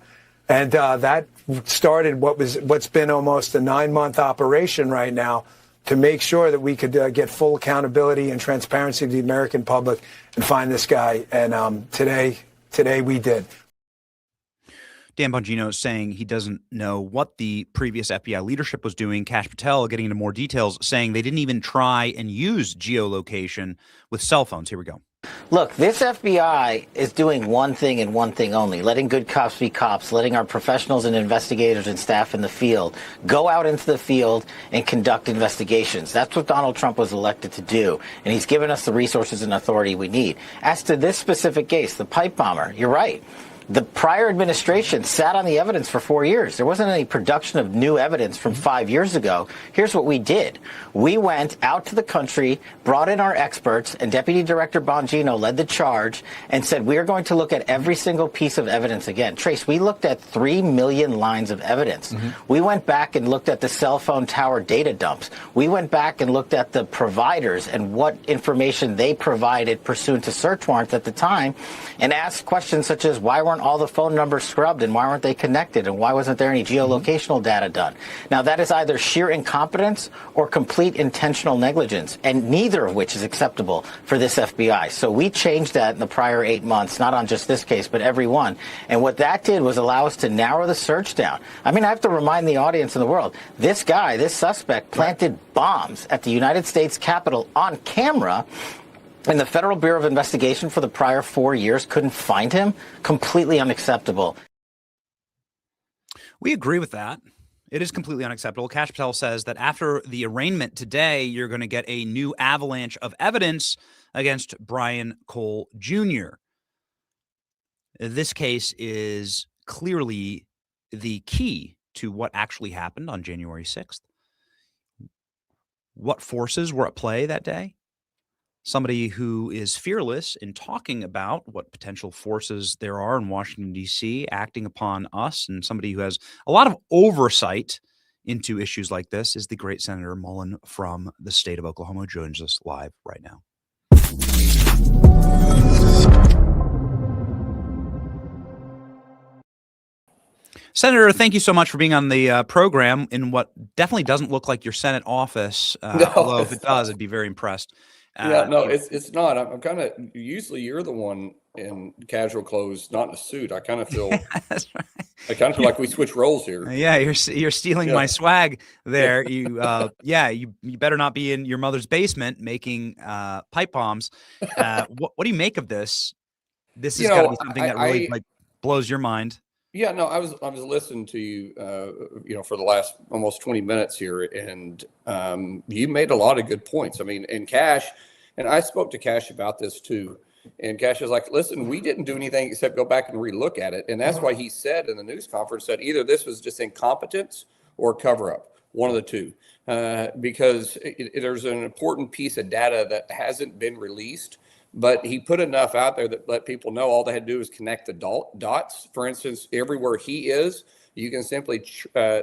And that started what's been almost a 9-month operation right now to make sure that we could get full accountability and transparency to the American public and find this guy. And today we did. Dan Bongino is saying he doesn't know what the previous FBI leadership was doing. Kash Patel getting into more details, saying they didn't even try and use geolocation with cell phones. Here we go. Look, this FBI is doing one thing and one thing only, letting good cops be cops, letting our professionals and investigators and staff in the field go out into the field and conduct investigations. That's what Donald Trump was elected to do, and he's given us the resources and authority we need. As to this specific case, the pipe bomber, you're right. The prior administration sat on the evidence for 4 years. There wasn't any production of new evidence from 5 years ago. Here's what we did. We went out to the country, brought in our experts, and Deputy Director Bongino led the charge and said, we are going to look at every single piece of evidence again. Trace, we looked at 3 million lines of evidence. We went back and looked at the cell phone tower data dumps. We went back and looked at the providers and what information they provided pursuant to search warrants at the time, and asked questions such as, why weren't all the phone numbers scrubbed, and why weren't they connected, and why wasn't there any geolocational data done? Now, that is either sheer incompetence or complete intentional negligence, and neither of which is acceptable for this FBI. So we changed that in the prior 8 months, not on just this case, but every one. And what that did was allow us to narrow the search down. I mean, I have to remind the audience in the world, this guy, this suspect, planted bombs at the United States Capitol on camera, and the Federal Bureau of Investigation for the prior 4 years couldn't find him. Completely unacceptable. We agree with that. It is completely unacceptable. Kash Patel says that after the arraignment today, you're going to get a new avalanche of evidence against Brian Cole Jr. This case is clearly the key to what actually happened on January 6th. What forces were at play that day? somebody who is fearless in talking about what potential forces there are in Washington, D.C., acting upon us, and somebody who has a lot of oversight into issues like this is the great Senator Mullen from the state of Oklahoma, who joins us live right now. Senator, thank you so much for being on the program in what definitely doesn't look like your Senate office. Although if it does, I'd be very impressed. It's not. I'm kind of, usually you're the one in casual clothes, not in a suit. I kind of feel, That's right. I kind of feel like we switch roles here. Yeah, you're stealing my swag there. You better not be in your mother's basement making pipe bombs. What do you make of this? This has got to be something that really like blows your mind. Yeah, no, I was listening to you, for the last almost 20 minutes here, and you made a lot of good points. I mean, and Cash, and I spoke to Cash about this too, and Cash was like, listen, we didn't do anything except go back and relook at it. And that's why he said in the news conference that either this was just incompetence or cover up, one of the two, because there's an important piece of data that hasn't been released. But he put enough out there that let people know all they had to do is connect the dots. For instance, everywhere he is, you can simply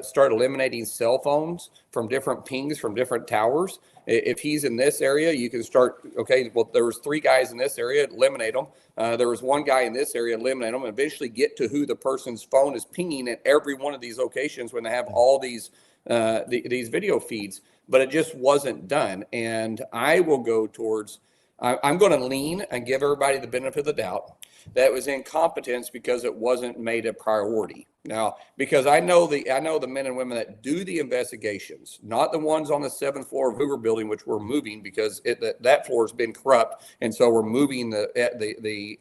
start eliminating cell phones from different pings from different towers. If he's in this area, you can start, okay, well, there was 3 guys in this area, eliminate them. There was 1 guy in this area, eliminate them, and eventually get to who the person's phone is pinging at every one of these locations when they have all these video feeds. But it just wasn't done. And I will go towards, I'm going to lean and give everybody the benefit of the doubt that was incompetence because it wasn't made a priority. Now, because I know the men and women that do the investigations, not the ones on the 7th floor of Hoover Building, which we're moving because that floor has been corrupt, and so we're moving the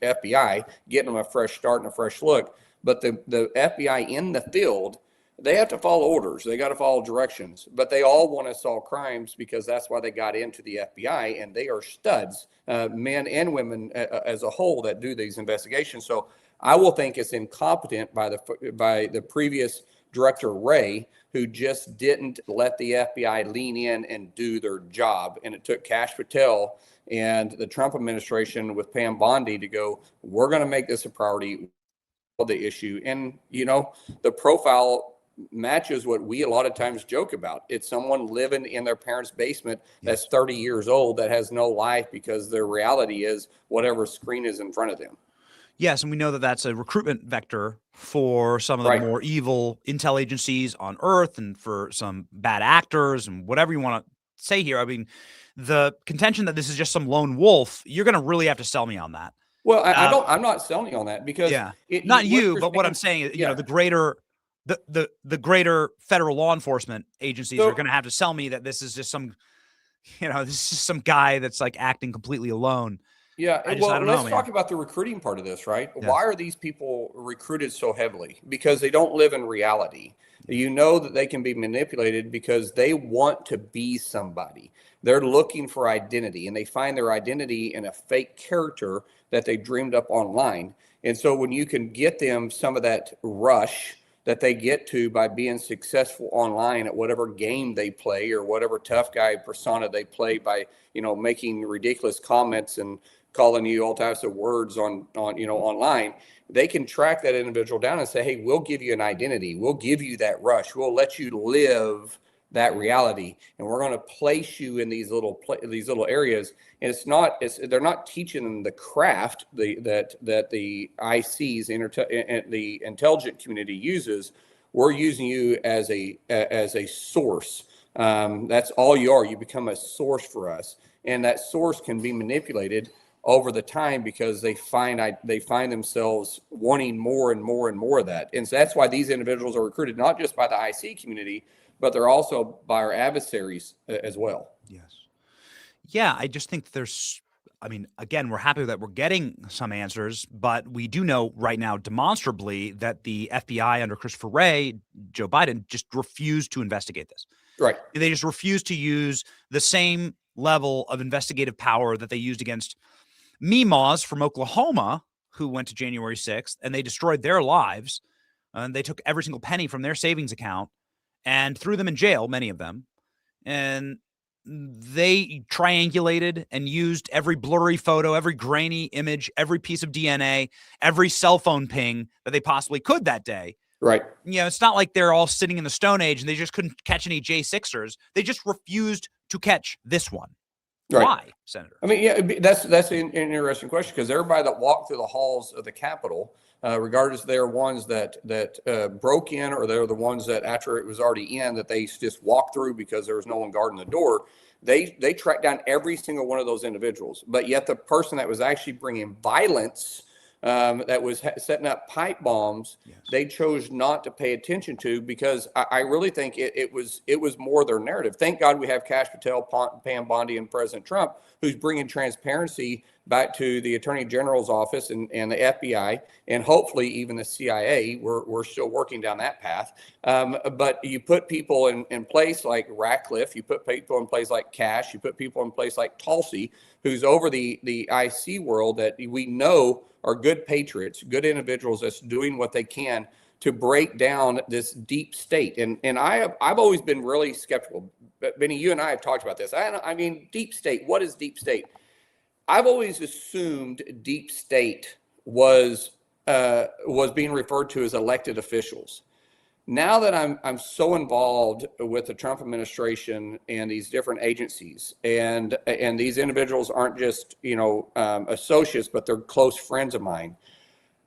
FBI, getting them a fresh start and a fresh look. But the FBI in the field, they have to follow orders. They got to follow directions, but they all want to solve crimes because that's why they got into the FBI, and they are studs, men and women as a whole that do these investigations. So I will think it's incompetent by the previous director, Wray, who just didn't let the FBI lean in and do their job. And it took Kash Patel and the Trump administration with Pam Bondi to go, we're going to make this a priority of the issue. And, the profile matches what we a lot of times joke about. It's someone living in their parents' basement that's 30 years old that has no life because their reality is whatever screen is in front of them. Yes, and we know that that's a recruitment vector for some of the more evil intel agencies on Earth and for some bad actors and whatever you want to say here. I mean, the contention that this is just some lone wolf, you're going to really have to sell me on that. Well, I'm not selling you on that because not you, but what I'm saying is, the greater the greater federal law enforcement agencies are going to have to sell me that this is just some, this is just some guy that's like acting completely alone. Yeah. Let's talk about the recruiting part of this, right? Yeah. Why are these people recruited so heavily? Because they don't live in reality. You know that they can be manipulated because they want to be somebody. They're looking for identity, and they find their identity in a fake character that they dreamed up online. And so when you can get them some of that rush that they get to by being successful online at whatever game they play or whatever tough guy persona they play by, making ridiculous comments and calling you all types of words on online, they can track that individual down and say, hey, we'll give you an identity. We'll give you that rush. We'll let you live that reality, and we're going to place you in these little areas. And they're not teaching them the craft that the ICs, the intelligent community uses. We're using you as a source. That's all you are. You become a source for us, and that source can be manipulated over the time because they find themselves wanting more and more and more of that. And so that's why these individuals are recruited not just by the IC community, but they're also by our adversaries as well. Yes. Yeah, I just think again, we're happy that we're getting some answers, but we do know right now demonstrably that the FBI under Christopher Wray, Joe Biden, just refused to investigate this. Right. They just refused to use the same level of investigative power that they used against Meemaws from Oklahoma, who went to January 6th, and they destroyed their lives. And they took every single penny from their savings account and threw them in jail, many of them. And they triangulated and used every blurry photo, every grainy image, every piece of DNA, every cell phone ping that they possibly could that day. Right. You know, it's not like they're all sitting in the Stone Age and they just couldn't catch any J6ers. They just refused to catch this one. Right. Why, Senator? I mean, yeah, that's an interesting question, because everybody that walked through the halls of the Capitol, regardless if they're ones that broke in or they're the ones that after it was already in that they just walked through because there was no one guarding the door, they tracked down every single one of those individuals. But yet the person that was actually bringing violence, that was setting up pipe bombs, yes, they chose not to pay attention to, because I really think it was more their narrative. Thank God we have Kash Patel, Pam Bondi, and President Trump, who's bringing transparency back to the Attorney General's office and the FBI, and hopefully even the CIA. We're still working down that path. But you put people in place like Ratcliffe, you put people in place like Kash, you put people in place like Tulsi, who's over the IC world that we know are good patriots, good individuals that's doing what they can to break down this deep state. And I've always been really skeptical. Benny, you and I have talked about this. I mean, deep state, what is deep state? I've always assumed deep state was being referred to as elected officials. Now that I'm so involved with the Trump administration and these different agencies, and these individuals aren't just associates, but they're close friends of mine,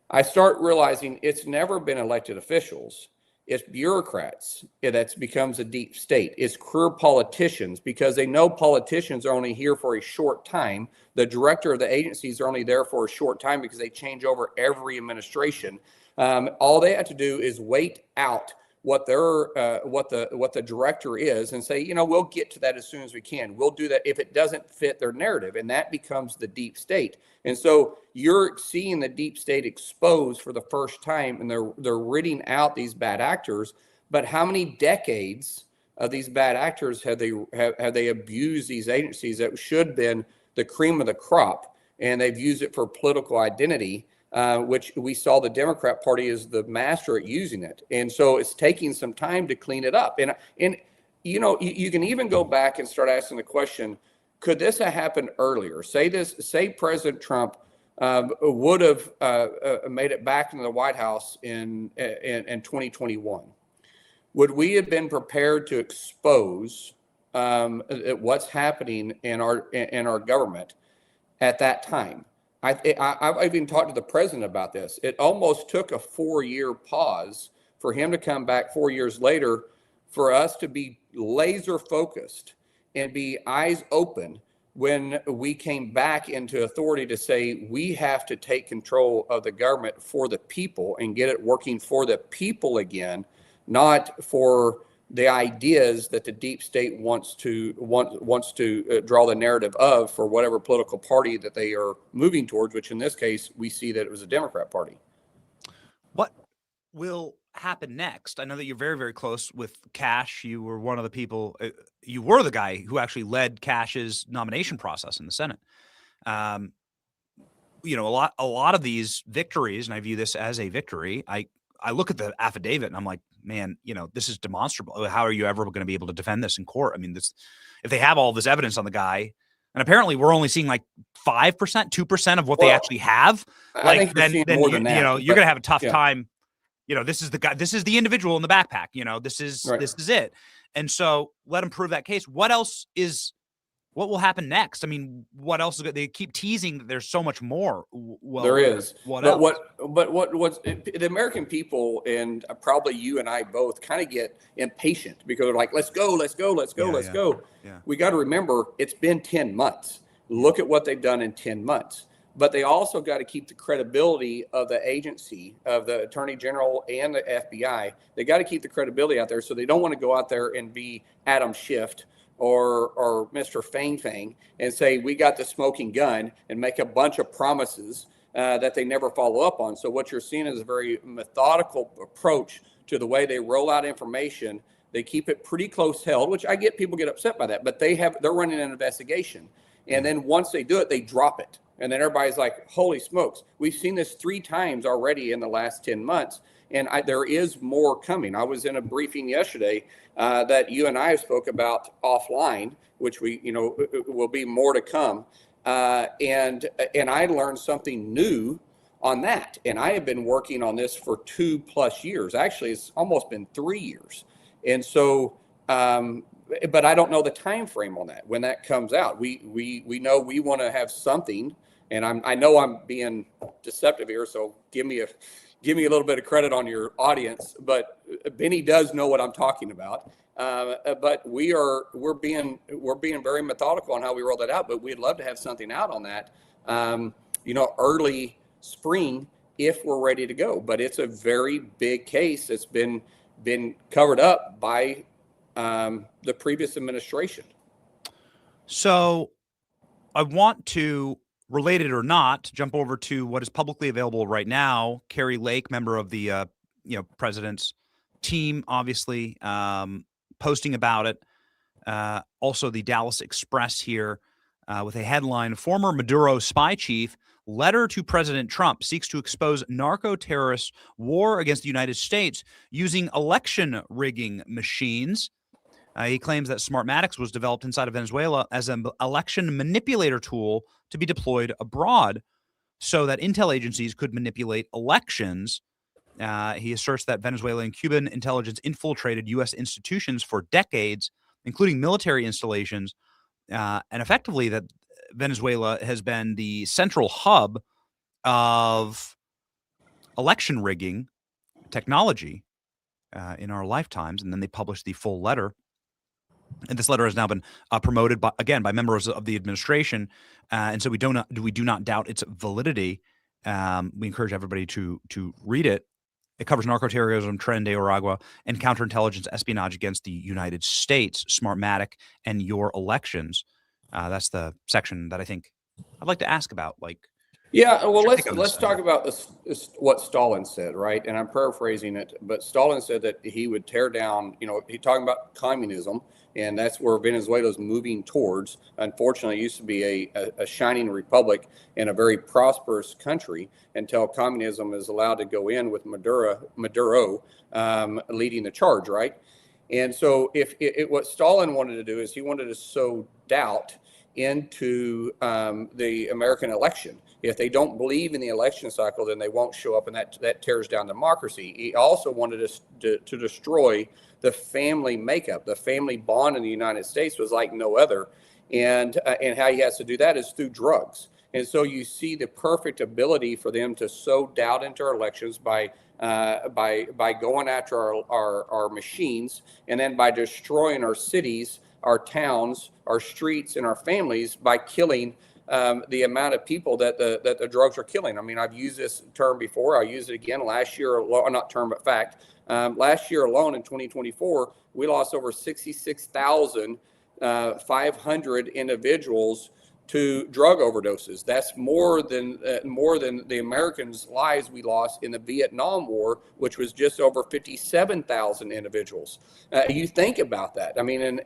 I start realizing it's never been elected officials. It's bureaucrats that becomes a deep state. It's career politicians, because they know politicians are only here for a short time. The director of the agencies are only there for a short time because they change over every administration. All they have to do is wait out what the director is and say, we'll get to that as soon as we can. We'll do that if it doesn't fit their narrative, and that becomes the deep state. And so you're seeing the deep state exposed for the first time, and they're ridding out these bad actors. But how many decades of these bad actors have they abused these agencies that should have been the cream of the crop, and they've used it for political identity? Which we saw the Democrat Party is the master at using it. And so it's taking some time to clean it up. And you can even go back and start asking the question, could this have happened earlier? Say President Trump would have made it back into the White House in 2021. Would we have been prepared to expose what's happening in our government at that time? I've even talked to the president about this. It almost took a 4-year pause for him to come back 4 years later, for us to be laser focused and be eyes open when we came back into authority to say we have to take control of the government for the people and get it working for the people again, not for the ideas that the deep state wants to draw the narrative of for whatever political party that they are moving towards, which in this case, we see that it was a Democrat Party. What will happen next? I know that you're very, very close with Kash. You were one of the people, you were the guy who actually led Kash's nomination process in the Senate. A lot of these victories, and I view this as a victory, I look at the affidavit and I'm like, man, this is demonstrable. How are you ever going to be able to defend this in court? I mean, if they have all this evidence on the guy, and apparently we're only seeing like 5%, 2% of what they actually have, like then you're going to have a tough time. This is the guy, this is the individual in the backpack. This is it. And so let him prove that case. What will happen next? I mean, what else? They keep teasing that there's so much more. Well, there is. What's the American people, and probably you and I both, kind of get impatient because they're like, let's go. Yeah. We got to remember it's been 10 months. Look at what they've done in 10 months. But they also got to keep the credibility of the agency, of the Attorney General and the FBI. They got to keep the credibility out there. So they don't want to go out there and be Adam Schiff or Mr. Fang and say, we got the smoking gun, and make a bunch of promises that they never follow up on. So what you're seeing is a very methodical approach to the way they roll out information. They keep it pretty close held, which I get people get upset by that, but they're running an investigation. And then once they do it, they drop it. And then everybody's like, holy smokes, we've seen this 3 times already in the last 10 months. And there is more coming. I was in a briefing yesterday that you and I spoke about offline, which will be more to come. And I learned something new on that. And I have been working on this for 2+ years. Actually, it's almost been 3 years. And so, but I don't know the time frame on that when that comes out. We know we want to have something, and I know I'm being deceptive here, so give me a little bit of credit on your audience. But Benny does know what I'm talking about. But we're being very methodical on how we roll that out. But we'd love to have something out on that, early spring if we're ready to go. But it's a very big case that's been covered up by the previous administration. So I want to, related or not, jump over to what is publicly available right now. Kari Lake, member of the president's team, obviously, posting about it. Also, the Dallas Express here with a headline: Former Maduro spy chief letter to President Trump seeks to expose narco-terrorist war against the United States using election rigging machines. He claims that Smartmatics was developed inside of Venezuela as an election manipulator tool to be deployed abroad so that intel agencies could manipulate elections. He asserts that Venezuelan and Cuban intelligence infiltrated U.S. institutions for decades, including military installations, and effectively that Venezuela has been the central hub of election rigging technology in our lifetimes. And then they published the full letter. And this letter has now been promoted by members of the administration, and so we do not doubt its validity. We encourage everybody to read it. It covers narco-terrorism, Tren de Aragua, and counterintelligence espionage against the United States, Smartmatic, and your elections. That's the section that I think I'd like to ask about. Well, let's talk about this, what Stalin said, right? And I'm paraphrasing it, but Stalin said that he would tear down, he's talking about communism, and that's where Venezuela is moving towards. Unfortunately, it used to be a shining republic and a very prosperous country until communism is allowed to go in with Maduro leading the charge, right? And so what Stalin wanted to do is he wanted to sow doubt into the American election. If they don't believe in the election cycle, then they won't show up, and that tears down democracy. He also wanted us to destroy the family makeup. The family bond in the United States was like no other, and how he has to do that is through drugs. And so you see the perfect ability for them to sow doubt into our elections by going after our machines, and then by destroying our cities, our towns, our streets, and our families by killing the amount of people that the drugs are killing. I mean, I've used this term before. I'll use it again. Last year, not term, but fact. Last year alone in 2024, we lost over 66,500 individuals to drug overdoses. That's more than the Americans' lives we lost in the Vietnam War, which was just over 57,000 individuals. You think about that. I mean, and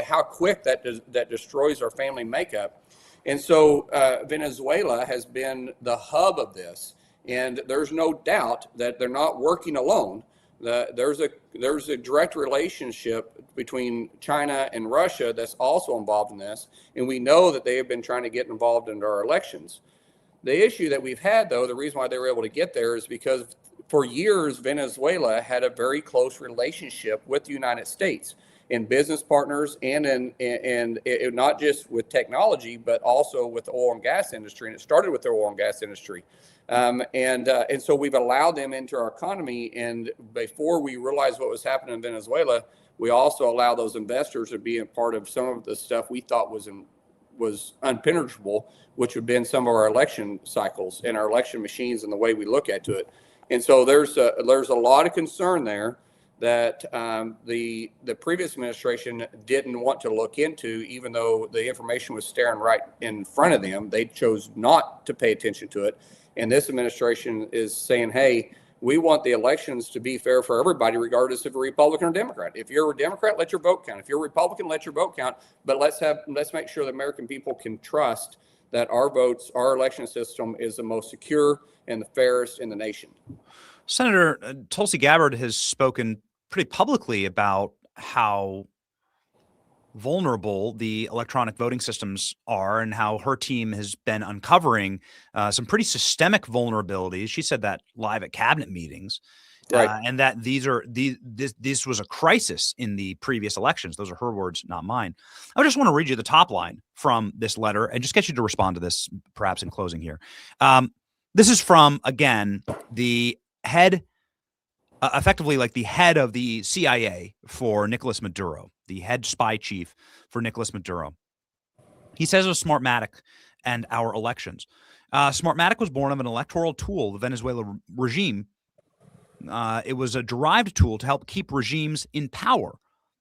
how quick that destroys our family makeup. And so Venezuela has been the hub of this, and there's no doubt that they're not working alone. There's a direct relationship between China and Russia that's also involved in this, and we know that they have been trying to get involved in our elections. The issue that we've had, though, the reason why they were able to get there is because for years Venezuela had a very close relationship with the United States in business partners and not just with technology, but also with the oil and gas industry. And it started with the oil and gas industry. And so we've allowed them into our economy. And before we realized what was happening in Venezuela, we also allow those investors to be a part of some of the stuff we thought was unpenetrable, which would have been some of our election cycles and our election machines and the way we look at it. And so there's a lot of concern there that the previous administration didn't want to look into, even though the information was staring right in front of them. They chose not to pay attention to it. And this administration is saying, hey, we want the elections to be fair for everybody, regardless if you're a Republican or Democrat. If you're a Democrat, let your vote count. If you're a Republican, let your vote count. But let's make sure the American people can trust that our votes, our election system is the most secure and the fairest in the nation. Senator Tulsi Gabbard has spoken pretty publicly about how vulnerable the electronic voting systems are and how her team has been uncovering some pretty systemic vulnerabilities. She said that live at cabinet meetings. Right. And that this was a crisis in the previous elections. Those are her words, not mine. I just want to read you the top line from this letter and just get you to respond to this, perhaps in closing here. This is from, again, the head, effectively like the head of the CIA for Nicolas Maduro, the head spy chief for Nicolas Maduro. He says of Smartmatic and our elections. Smartmatic was born of an electoral tool, the Venezuela regime. It was a derived tool to help keep regimes in power.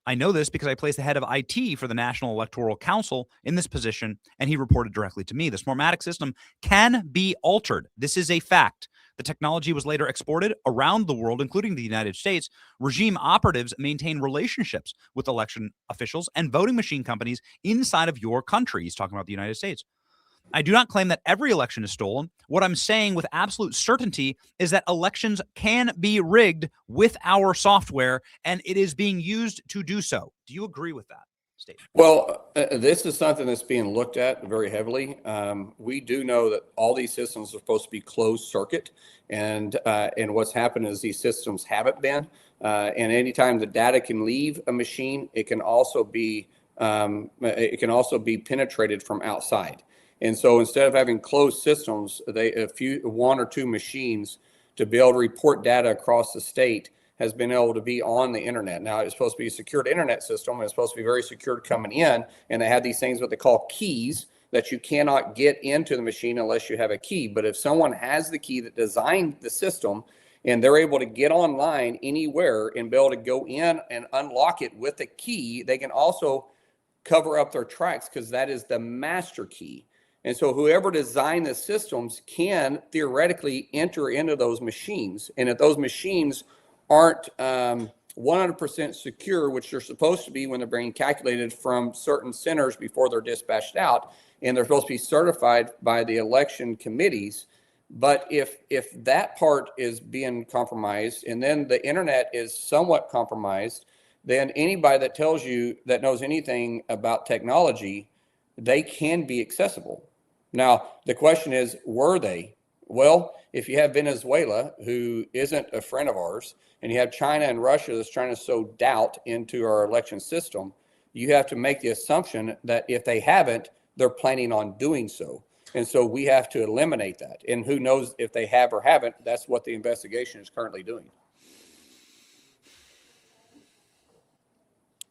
I know this because I placed the head of IT for the National Electoral Council in this position, and he reported directly to me. The Smartmatic system can be altered. This is a fact. The technology was later exported around the world, including the United States. Regime operatives maintain relationships with election officials and voting machine companies inside of your country. He's talking about the United States. I do not claim that every election is stolen. What I'm saying with absolute certainty is that elections can be rigged with our software, and it is being used to do so. Do you agree with that statement? Well, this is something that's being looked at very heavily. We do know that all these systems are supposed to be closed circuit, and what's happened is these systems haven't been. And anytime the data can leave a machine, it can also be penetrated from outside. And so instead of having closed systems, one or two machines to be able to report data across the state has been able to be on the internet. Now, it's supposed to be a secured internet system, and it's supposed to be very secure coming in. And they have these things, what they call keys, that you cannot get into the machine unless you have a key. But if someone has the key that designed the system and they're able to get online anywhere and be able to go in and unlock it with a key, they can also cover up their tracks because that is the master key. And so whoever designed the systems can theoretically enter into those machines. And if those machines aren't 100% secure, which they're supposed to be when they're being calculated from certain centers before they're dispatched out, and they're supposed to be certified by the election committees. But if that part is being compromised and then the internet is somewhat compromised, then anybody that tells you that knows anything about technology, they can be accessible. Now, the question is, were they? Well, if you have Venezuela, who isn't a friend of ours, and you have China and Russia that's trying to sow doubt into our election system, you have to make the assumption that if they haven't, they're planning on doing so. And so we have to eliminate that. And who knows if they have or haven't? That's what the investigation is currently doing.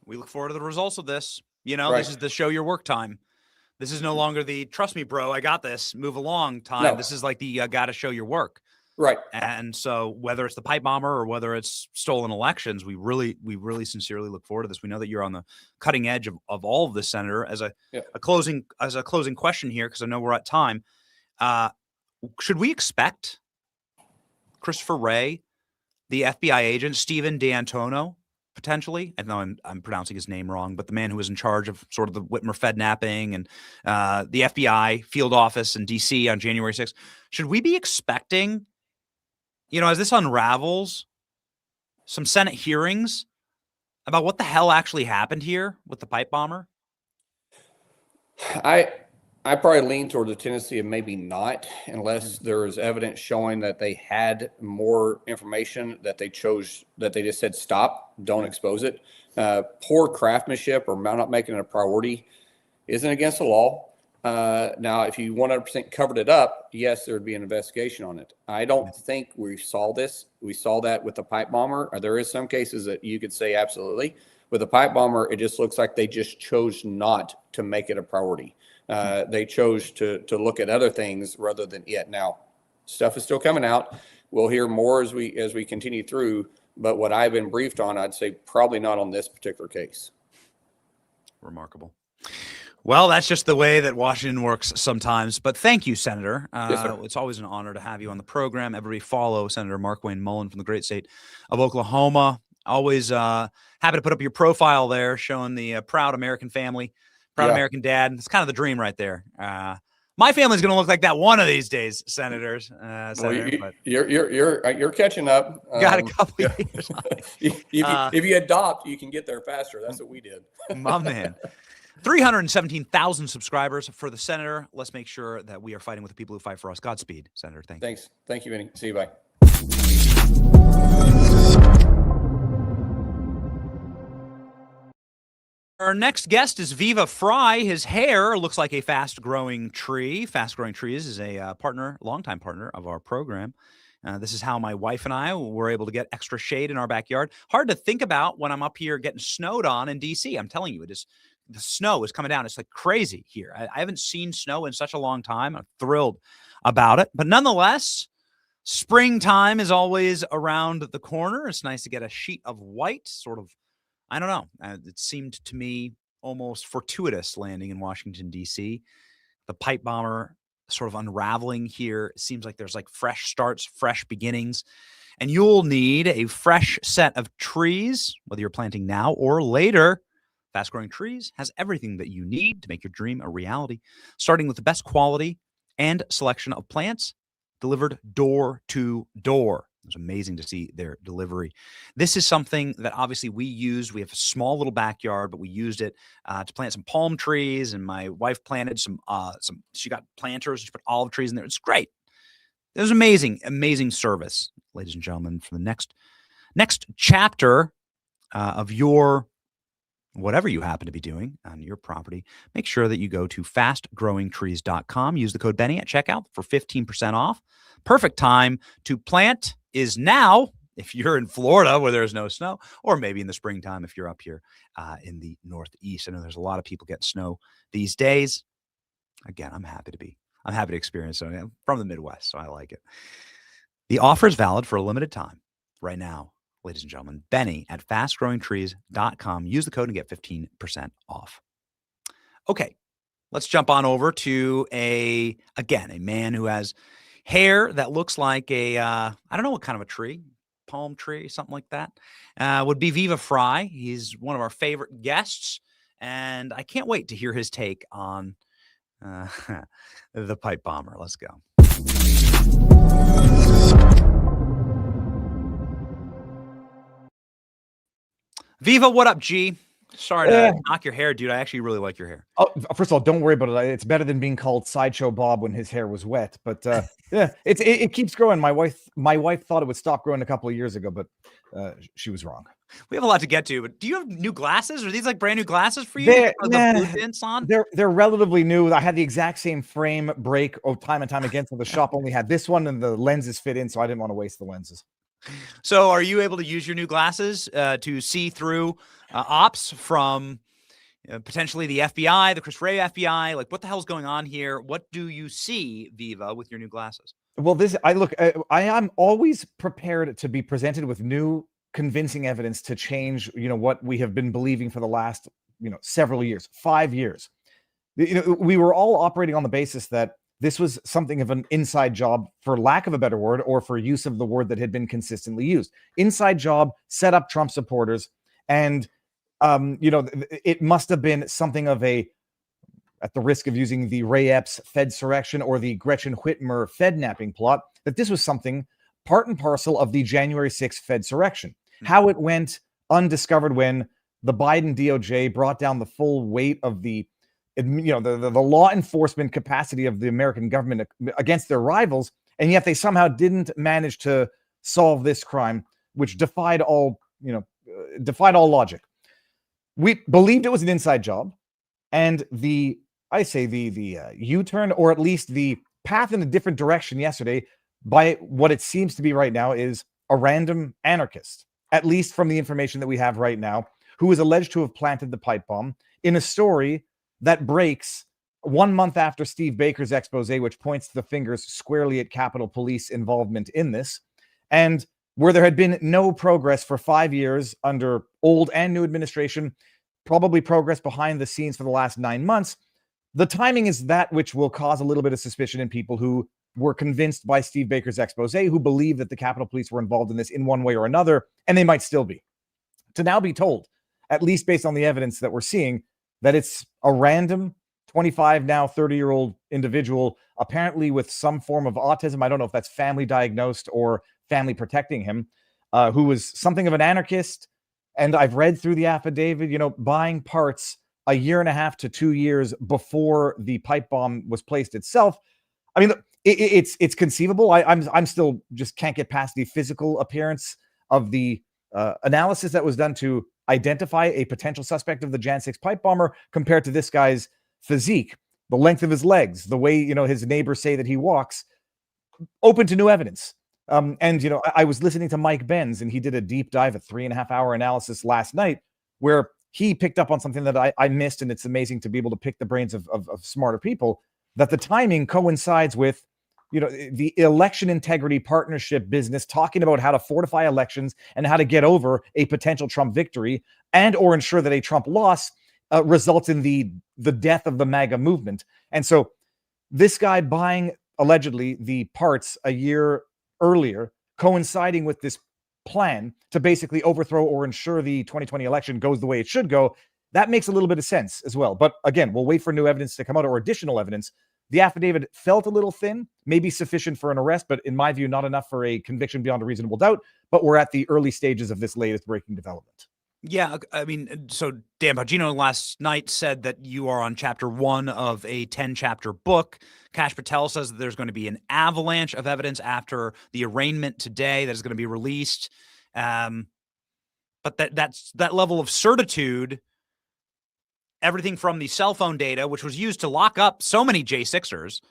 We look forward to the results of this. You know, Right. This is the show your work time. This is no longer the trust me, bro, I got this, move along time. No. This is like the got to show your work. Right. And so whether it's the pipe bomber or whether it's stolen elections, we really sincerely look forward to this. We know that you're on the cutting edge of all of this, Senator. As a closing question here, because I know we're at time, should we expect Christopher Wray, the FBI agent, Stephen D'Antonio, potentially? I know I'm pronouncing his name wrong, but the man who was in charge of sort of the Whitmer Fednapping and the FBI field office in D.C. on January 6th, should we be expecting, as this unravels, some Senate hearings about what the hell actually happened here with the pipe bomber? I probably lean toward the tendency of maybe not, unless there is evidence showing that they had more information that they just said, stop, don't expose it. Poor craftsmanship or not making it a priority isn't against the law. Now, if you 100% covered it up, yes, there would be an investigation on it. I don't think we saw this. We saw that with the pipe bomber. There is some cases that you could say absolutely. With the pipe bomber, it just looks like they just chose not to make it a priority. They chose to look at other things rather than it. Now, stuff is still coming out. We'll hear more as we continue through. But what I've been briefed on, I'd say probably not on this particular case. Remarkable. Well, that's just the way that Washington works sometimes. But thank you, Senator. Yes, sir. It's always an honor to have you on the program. Everybody follow Senator Markwayne Mullin from the great state of Oklahoma. Always happy to put up your profile there, showing the proud American family, proud American dad. It's kind of the dream right there. My family's going to look like that one of these days, senators. You're catching up. Got a couple years. If you adopt, you can get there faster. That's what we did. My man. 317,000 subscribers for the senator. Let's make sure that we are fighting with the people who fight for us. Godspeed, Senator. Thanks. Thank you, Vinny. See you. Bye. Our next guest is Viva Fry. His hair looks like a fast-growing tree. Fast Growing Trees is a longtime partner of our program. This is how my wife and I were able to get extra shade in our backyard. Hard to think about when I'm up here getting snowed on in D.C. I'm telling you, the snow is coming down. It's like crazy here. I haven't seen snow in such a long time. I'm thrilled about it. But nonetheless, springtime is always around the corner. It's nice to get a sheet of white, sort of. I don't know. It seemed to me almost fortuitous landing in Washington, D.C. The pipe bomber sort of unraveling here. It seems like there's like fresh starts, fresh beginnings. And you'll need a fresh set of trees, whether you're planting now or later. Fast Growing Trees has everything that you need to make your dream a reality, starting with the best quality and selection of plants delivered door to door. It was amazing to see their delivery. This is something that obviously we used. We have a small little backyard, but we used it to plant some palm trees. And my wife planted some. She got planters. She put olive trees in there. It's great. It was amazing, amazing service, ladies and gentlemen. For the next chapter of your whatever you happen to be doing on your property, make sure that you go to fastgrowingtrees.com. Use the code Benny at checkout for 15% off. Perfect time to plant is now if you're in Florida where there's no snow, or maybe in the springtime if you're up here in the Northeast. I know there's a lot of people getting snow these days. Again, I'm happy to experience it. I'm from the Midwest, so I like it. The offer is valid for a limited time right now, ladies and gentlemen. Benny at fastgrowingtrees.com. Use the code and get 15% off. Okay, let's jump on over to a man who has hair that looks like I don't know what kind of a tree, palm tree, something like that, would be Viva Fry. He's one of our favorite guests, and I can't wait to hear his take on the pipe bomber. Let's go. Viva, what up, G? Sorry to knock your hair, dude. I actually really like your hair. Oh, first of all, don't worry about it. It's better than being called Sideshow Bob when his hair was wet. But yeah, it keeps growing. My wife thought it would stop growing a couple of years ago, but she was wrong. We have a lot to get to, but do you have new glasses? Are these like brand new glasses for you? They're relatively new. I had the exact same frame break time and time again, so the shop only had this one, and the lenses fit in, so I didn't want to waste the lenses. So are you able to use your new glasses to see through ops from potentially the FBI, the Chris Wray FBI? Like, what the hell's going on here? What do you see, Viva, with your new glasses? Well, I am always prepared to be presented with new convincing evidence to change, what we have been believing for the last, several years, 5 years. We were all operating on the basis that this was something of an inside job, for lack of a better word, or for use of the word that had been consistently used. Inside job, set up Trump supporters, and it must have been something of a, at the risk of using the Ray Epps Fedsurrection or the Gretchen Whitmer Fednapping plot, that this was something part and parcel of the January 6th Fedsurrection. How it went undiscovered when the Biden DOJ brought down the full weight of the law enforcement capacity of the American government against their rivals, and yet they somehow didn't manage to solve this crime, which defied all logic. We believed it was an inside job, and the U-turn, or at least the path in a different direction yesterday, by what it seems to be right now, is a random anarchist, at least from the information that we have right now, who is alleged to have planted the pipe bomb in a story that breaks 1 month after Steve Baker's expose, which points the fingers squarely at Capitol Police involvement in this, and where there had been no progress for 5 years under old and new administration, probably progress behind the scenes for the last 9 months. The timing is that which will cause a little bit of suspicion in people who were convinced by Steve Baker's expose, who believe that the Capitol Police were involved in this in one way or another, and they might still be. To now be told, at least based on the evidence that we're seeing, that it's a random 25 now 30-year-old individual, apparently with some form of autism. I don't know if that's family diagnosed or family protecting him, who was something of an anarchist. And I've read through the affidavit, buying parts a year and a half to 2 years before the pipe bomb was placed itself. I mean, it's conceivable. I'm still just can't get past the physical appearance of the analysis that was done to identify a potential suspect of the Jan 6 pipe bomber compared to this guy's physique, the length of his legs, the way, his neighbors say that he walks, open to new evidence. I was listening to Mike Benz, and he did a deep dive, a 3.5-hour analysis last night, where he picked up on something that I missed. And it's amazing to be able to pick the brains of smarter people, that the timing coincides with, the election integrity partnership business, talking about how to fortify elections and how to get over a potential Trump victory and or ensure that a Trump loss results in the death of the MAGA movement. And so this guy buying allegedly the parts a year earlier, coinciding with this plan to basically overthrow or ensure the 2020 election goes the way it should go, that makes a little bit of sense as well. But again, we'll wait for new evidence to come out or additional evidence. The affidavit felt a little thin, maybe sufficient for an arrest, but in my view, not enough for a conviction beyond a reasonable doubt. But we're at the early stages of this latest breaking development. Yeah, I mean, so Dan Bongino last night said that you are on chapter 1 of a 10-chapter book. Kash Patel says that there's going to be an avalanche of evidence after the arraignment today that is going to be released. But that's that level of certitude, everything from the cell phone data, which was used to lock up so many J6ers,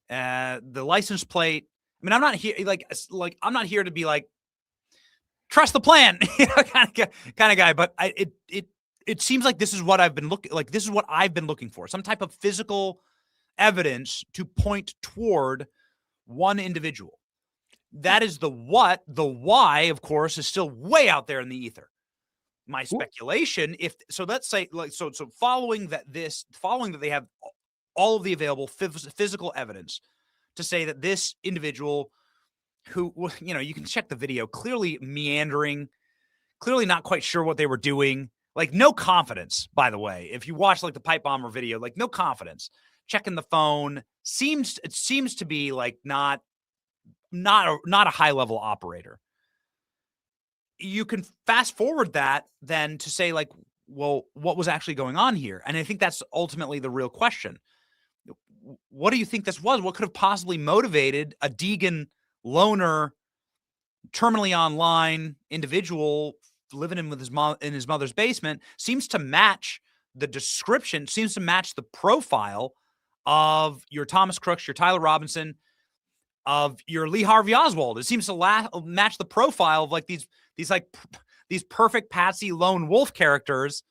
the license plate. I mean, I'm not here I'm not here to be like, trust the plan, kind of guy. But it seems like this is what I've been looking for. Some type of physical evidence to point toward one individual. That is the what. The why, of course, is still way out there in the ether. My speculation, let's say following that they have all of the available physical evidence to say that this individual, who, you can check the video, clearly meandering, clearly not quite sure what they were doing, like no confidence, by the way. If you watch like the pipe bomber video, like no confidence, checking the phone, it seems to be like not a high level operator. You can fast forward that then to say like, well, what was actually going on here? And I think that's ultimately the real question. What do you think this was? What could have possibly motivated a Deegan loner, terminally online individual living in with his mom in his mother's basement? Seems to match the description, seems to match the profile of your Thomas Crooks, your Tyler Robinson, of your Lee Harvey Oswald. It seems to match the profile of like these perfect patsy lone wolf characters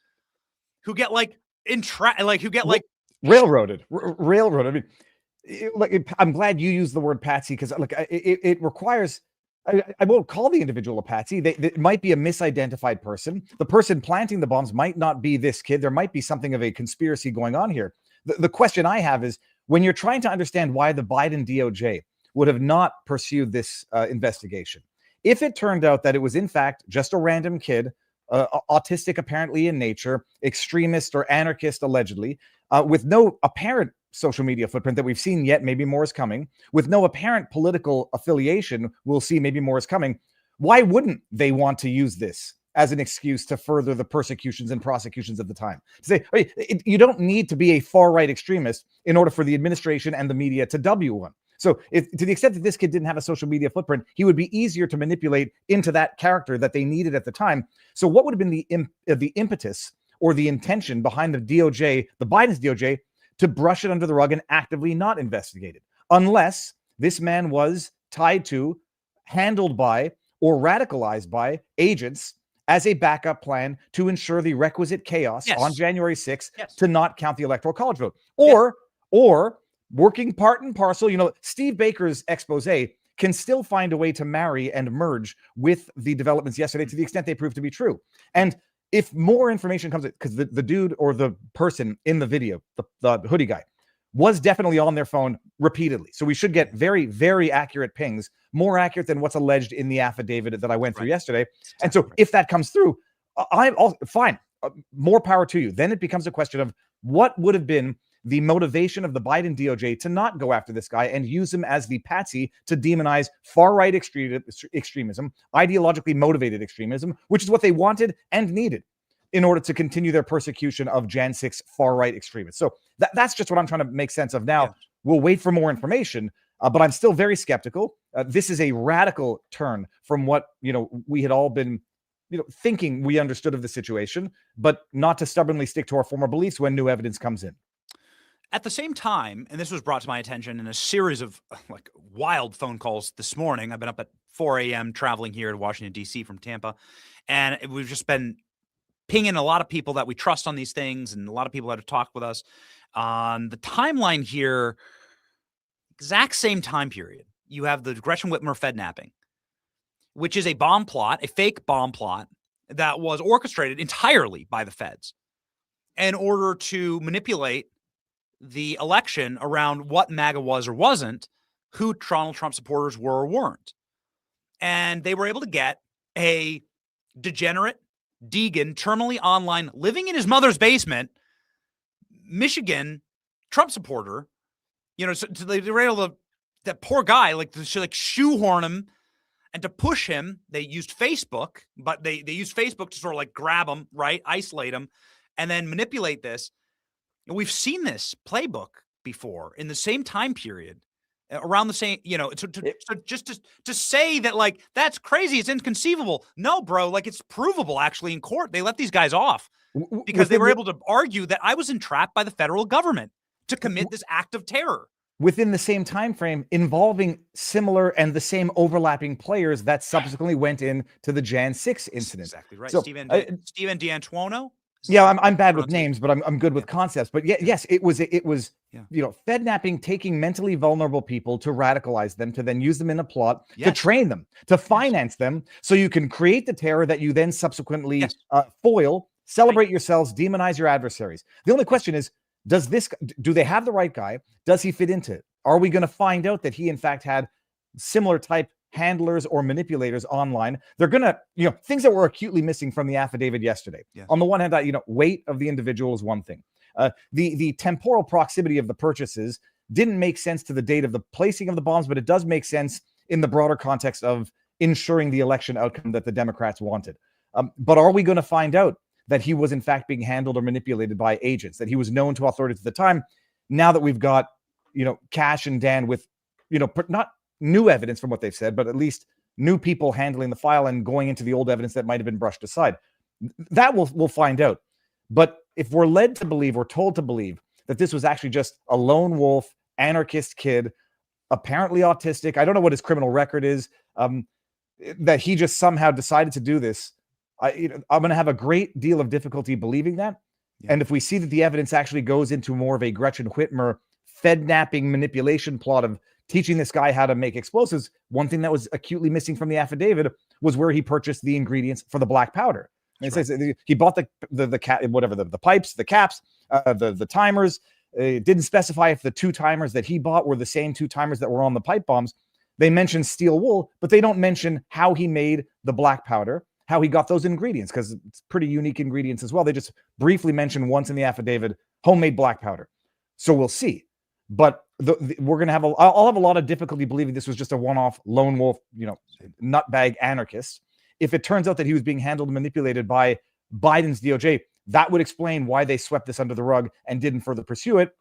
who get railroaded. I mean, I'm glad you used the word patsy, because it requires, I won't call the individual a patsy. They might be a misidentified person. The person planting the bombs might not be this kid. There might be something of a conspiracy going on here. The question I have is, when you're trying to understand why the Biden DOJ would have not pursued this investigation, if it turned out that it was in fact just a random kid, autistic apparently in nature, extremist or anarchist allegedly, with no apparent social media footprint that we've seen yet, maybe more is coming, with no apparent political affiliation, we'll see, maybe more is coming, why wouldn't they want to use this as an excuse to further the persecutions and prosecutions of the time? To say, hey, you don't need to be a far-right extremist in order for the administration and the media to W one. So to the extent that this kid didn't have a social media footprint, he would be easier to manipulate into that character that they needed at the time. So what would have been the impetus or the intention behind the DOJ, the Biden's DOJ, to brush it under the rug and actively not investigate it? Unless this man was tied to, handled by, or radicalized by agents as a backup plan to ensure the requisite chaos on January 6th to not count the Electoral College vote. Or working part and parcel, Steve Baker's expose can still find a way to marry and merge with the developments yesterday to the extent they prove to be true. And if more information comes, because the dude or the person in the video, the hoodie guy, was definitely on their phone repeatedly. So we should get very, very accurate pings, more accurate than what's alleged in the affidavit that I went through yesterday. And so if that comes through, I'm all fine. More power to you. Then it becomes a question of what would have been the motivation of the Biden DOJ to not go after this guy and use him as the patsy to demonize far-right extremism, ideologically motivated extremism, which is what they wanted and needed in order to continue their persecution of Jan 6 far-right extremists. So that's just what I'm trying to make sense of now. Yeah. We'll wait for more information, but I'm still very skeptical. This is a radical turn from what, we had all been, thinking we understood of the situation, but not to stubbornly stick to our former beliefs when new evidence comes in. At the same time, and this was brought to my attention in a series of wild phone calls this morning. I've been up at 4 a.m. traveling here to Washington, D.C. from Tampa, and we've just been pinging a lot of people that we trust on these things and a lot of people that have talked with us on the timeline here. Exact same time period. You have the Gretchen Whitmer Fednapping, which is a bomb plot, a fake bomb plot that was orchestrated entirely by the feds in order to manipulate the election around what MAGA was or wasn't, who Donald Trump supporters were or weren't. And they were able to get a degenerate, Deegan, terminally online, living in his mother's basement, Michigan Trump supporter, so they were able to, that poor guy, to shoehorn him and to push him. They used Facebook, but they used Facebook to sort of grab him, right? Isolate him and then manipulate this. And we've seen this playbook before in the same time period around the same, to say that that's crazy. It's inconceivable. No, bro, it's provable actually in court. They let these guys off because they were able to argue that I was entrapped by the federal government to commit this act of terror. Within the same time frame, involving similar and the same overlapping players that subsequently went into the Jan 6 incident. That's exactly right. So, Steven D'Antuono. Yeah, I'm bad with names, but I'm good with concepts. But yes, it was Fednapping, taking mentally vulnerable people to radicalize them, to then use them in a plot, to train them, to finance them, so you can create the terror that you then subsequently foil, celebrate yourselves, demonize your adversaries. The only question is, do they have the right guy? Does he fit into it? Are we going to find out that he in fact had similar type handlers or manipulators online? They're going to, things that were acutely missing from the affidavit yesterday. Yeah. On the one hand, weight of the individual is one thing. The temporal proximity of the purchases didn't make sense to the date of the placing of the bombs, but it does make sense in the broader context of ensuring the election outcome that the Democrats wanted. But are we going to find out that he was in fact being handled or manipulated by agents, that he was known to authorities at the time? Now that we've got, Cash and Dan with, not new evidence from what they've said, but at least new people handling the file and going into the old evidence that might have been brushed aside. That we'll find out. But if we're led to believe, or told to believe, that this was actually just a lone wolf, anarchist kid, apparently autistic, I don't know what his criminal record is, that he just somehow decided to do this, I'm going to have a great deal of difficulty believing that. Yeah. And if we see that the evidence actually goes into more of a Gretchen Whitmer Fednapping manipulation plot of teaching this guy how to make explosives, one thing that was acutely missing from the affidavit was where he purchased the ingredients for the black powder. And it says he bought the pipes, the caps, the timers. It didn't specify if the 2 timers that he bought were the same 2 timers that were on the pipe bombs. They mention steel wool, but they don't mention how he made the black powder, how he got those ingredients, because it's pretty unique ingredients as well. They just briefly mention once in the affidavit, homemade black powder. So we'll see. But we're going to I'll have a lot of difficulty believing this was just a one-off lone wolf, nutbag anarchist. If it turns out that he was being handled and manipulated by Biden's DOJ, that would explain why they swept this under the rug and didn't further pursue it.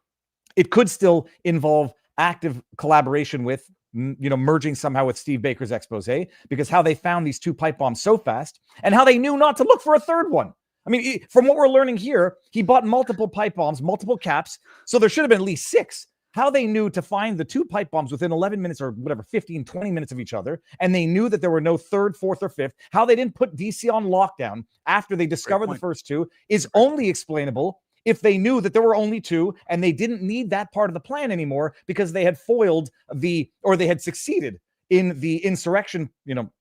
It could still involve active collaboration with, merging somehow with Steve Baker's expose, because how they found these 2 pipe bombs so fast and how they knew not to look for a third one. I mean, from what we're learning here, he bought multiple pipe bombs, multiple caps, so there should have been at least 6. How they knew to find the 2 pipe bombs within 11 minutes or 15, 20 minutes of each other, and they knew that there were no 3rd, 4th, or 5th, how they didn't put DC on lockdown after they discovered the first 2 is only explainable if they knew that there were only 2 and they didn't need that part of the plan anymore because they had foiled they had succeeded in the insurrection,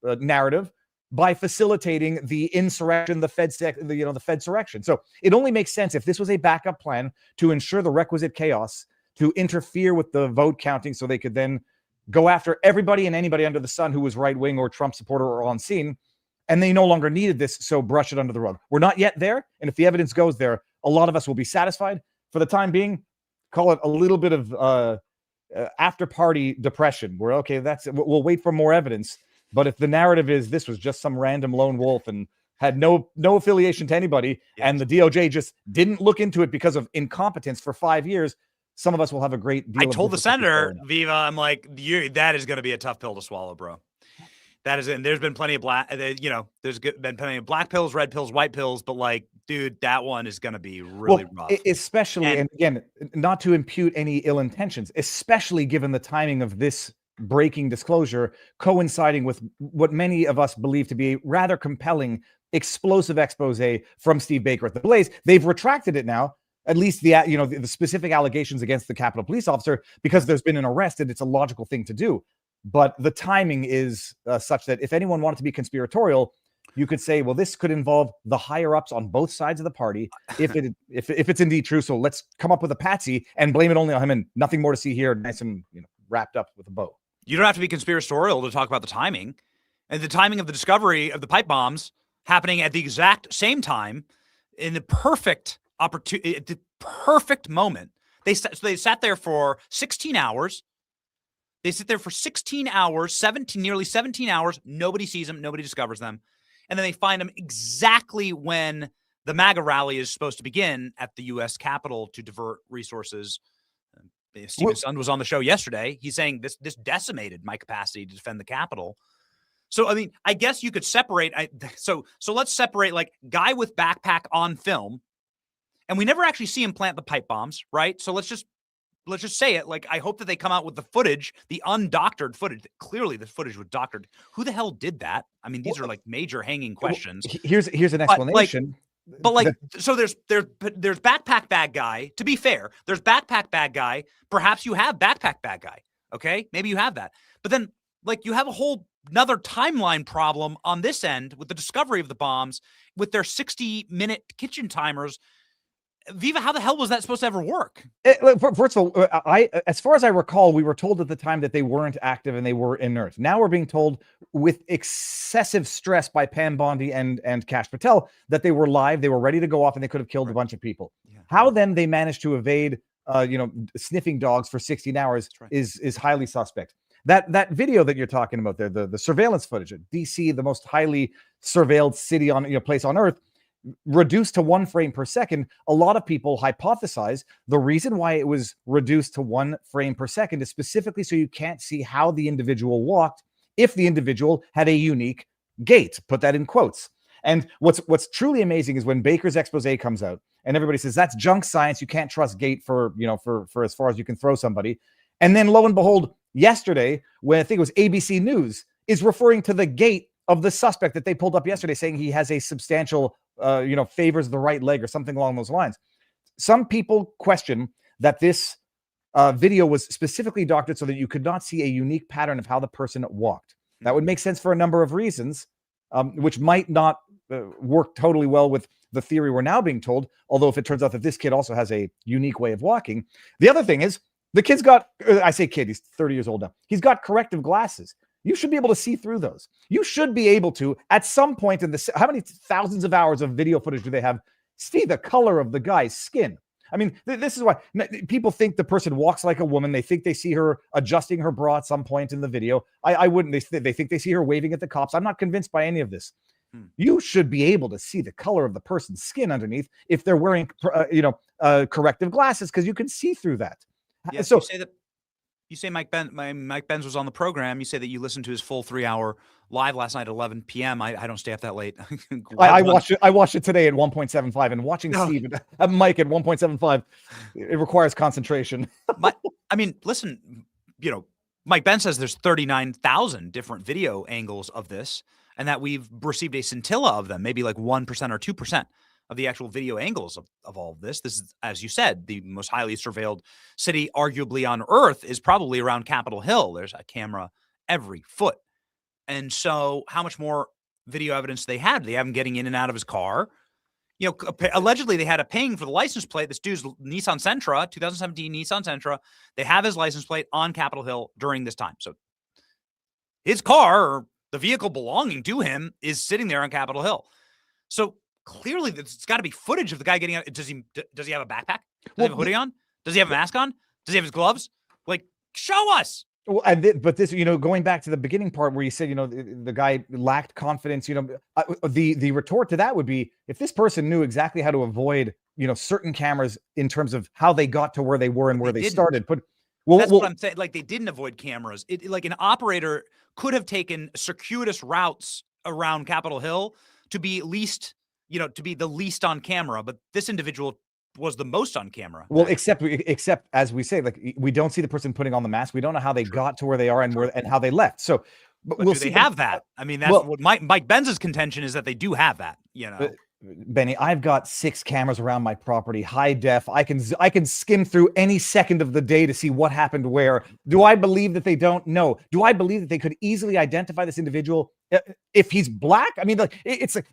narrative by facilitating the insurrection, the Fedsurrection. So it only makes sense if this was a backup plan to ensure the requisite chaos, to interfere with the vote counting so they could then go after everybody and anybody under the sun who was right-wing or Trump supporter or on scene. And they no longer needed this, so brush it under the rug. We're not yet there. And if the evidence goes there, a lot of us will be satisfied. For the time being, call it a little bit of after party depression, where okay, we'll wait for more evidence. But if the narrative is this was just some random lone wolf and had no affiliation to anybody, and the DOJ just didn't look into it because of incompetence for 5 years, some of us will have a great deal. I told the senator, Viva, I'm like, that is going to be a tough pill to swallow, bro. That is, and there's been plenty of there's been plenty of black pills, red pills, white pills, but like, dude, that one is going to be really rough. Especially, and again, not to impute any ill intentions, especially given the timing of this breaking disclosure coinciding with what many of us believe to be a rather compelling, explosive expose from Steve Baker at the Blaze. They've retracted it now, at least the specific allegations against the Capitol Police officer, because there's been an arrest and it's a logical thing to do. But the timing is such that if anyone wanted to be conspiratorial, you could say, well, this could involve the higher ups on both sides of the party. If it's indeed true, so let's come up with a patsy and blame it only on him, and nothing more to see here. Nice and wrapped up with a bow. You don't have to be conspiratorial to talk about the timing, and the timing of the discovery of the pipe bombs happening at the exact same time in the perfect opportunity, at the perfect moment. They sat there for 16 hours. They sit there for 16 hours, nearly 17 hours. Nobody sees them. Nobody discovers them. And then they find them exactly when the MAGA rally is supposed to begin at the U.S. Capitol to divert resources. Stephen Sund was on the show yesterday. He's saying this decimated my capacity to defend the Capitol. So, I mean, I guess you could separate. So let's separate like guy with backpack on film. And we never actually see him plant the pipe bombs, right? So let's just say it. Like, I hope that they come out with the footage, the undoctored footage. Clearly, the footage was doctored. Who the hell did that? I mean, these are like major hanging questions. Here's an explanation. So there's backpack bad guy. To be fair, there's backpack bad guy. Perhaps you have backpack bad guy. Okay, maybe you have that. But then, like, you have a whole another timeline problem on this end with the discovery of the bombs, with their 60-minute kitchen timers. Viva, how the hell was that supposed to ever work? First of all, as far as I recall, we were told at the time that they weren't active and they were inert. Now we're being told with excessive stress by Pam Bondi and Kash Patel that they were live, they were ready to go off, and they could have killed a bunch of people. Yeah. How then they managed to evade, sniffing dogs for 16 hours is highly suspect. That video that you're talking about there, the surveillance footage of DC, the most highly surveilled city place on earth, reduced to 1 frame per second. A lot of people hypothesize the reason why it was reduced to 1 frame per second is specifically so you can't see how the individual walked if the individual had a unique gait. Put that in quotes. And what's truly amazing is when Baker's expose comes out and everybody says that's junk science, you can't trust gait for as far as you can throw somebody. And then lo and behold, yesterday, when I think it was ABC News is referring to the gait of the suspect that they pulled up yesterday, saying he has a substantial favors the right leg or something along those lines. Some people question that this video was specifically doctored so that you could not see a unique pattern of how the person walked. That would make sense for a number of reasons, which might not work totally well with the theory we're now being told. Although if it turns out that this kid also has a unique way of walking. The other thing is the kid's got, I say kid, he's 30 years old now. He's got corrective glasses. You should be able to see through those. You should be able to, at some point in this, how many thousands of hours of video footage do they have? See the color of the guy's skin. I mean, this is why people think the person walks like a woman. They think they see her adjusting her bra at some point in the video. I wouldn't. They think they see her waving at the cops. I'm not convinced by any of this. You should be able to see the color of the person's skin underneath if they're wearing, corrective glasses, because you can see through that. Yeah, so you say Mike Benz was on the program. You say that you listened to his full 3-hour live last night at 11 p.m. I don't stay up that late. I watched it today at 1.75, and watching Mike at 1.75, it requires concentration. Listen, Mike Benz says there's 39,000 different video angles of this, and that we've received a scintilla of them, maybe like 1% or 2% of the actual video angles of all of this. This is, as you said, the most highly surveilled city arguably on earth is probably around Capitol Hill. There's a camera every foot. And so how much more video evidence they had? They have him getting in and out of his car. Allegedly they had a ping for the license plate. This dude's Nissan Sentra, 2017 Nissan Sentra. They have his license plate on Capitol Hill during this time. So his car, or the vehicle belonging to him, is sitting there on Capitol Hill. So clearly, it's got to be footage of the guy getting out. Does he have a backpack? Does he have a hoodie on? Does he have a mask on? Does he have his gloves? Like, show us. Well, but this, going back to the beginning part where you said, the guy lacked confidence, the retort to that would be, if this person knew exactly how to avoid, certain cameras in terms of how they got to where they were and where they started. But that's what I'm saying. Like, they didn't avoid cameras. Like, an operator could have taken circuitous routes around Capitol Hill to be least, to be the least on camera. But this individual was the most on camera. Well, except as we say, like, we don't see the person putting on the mask. We don't know how they got to where they are and how they left. So, but we'll see. They have that. I mean, that's what Mike Benz's contention is, that they do have that. Benny, I've got 6 cameras around my property, high def. I can skim through any second of the day to see what happened where. Do I believe that they don't know? Do I believe that they could easily identify this individual if he's black? I mean, like, it's like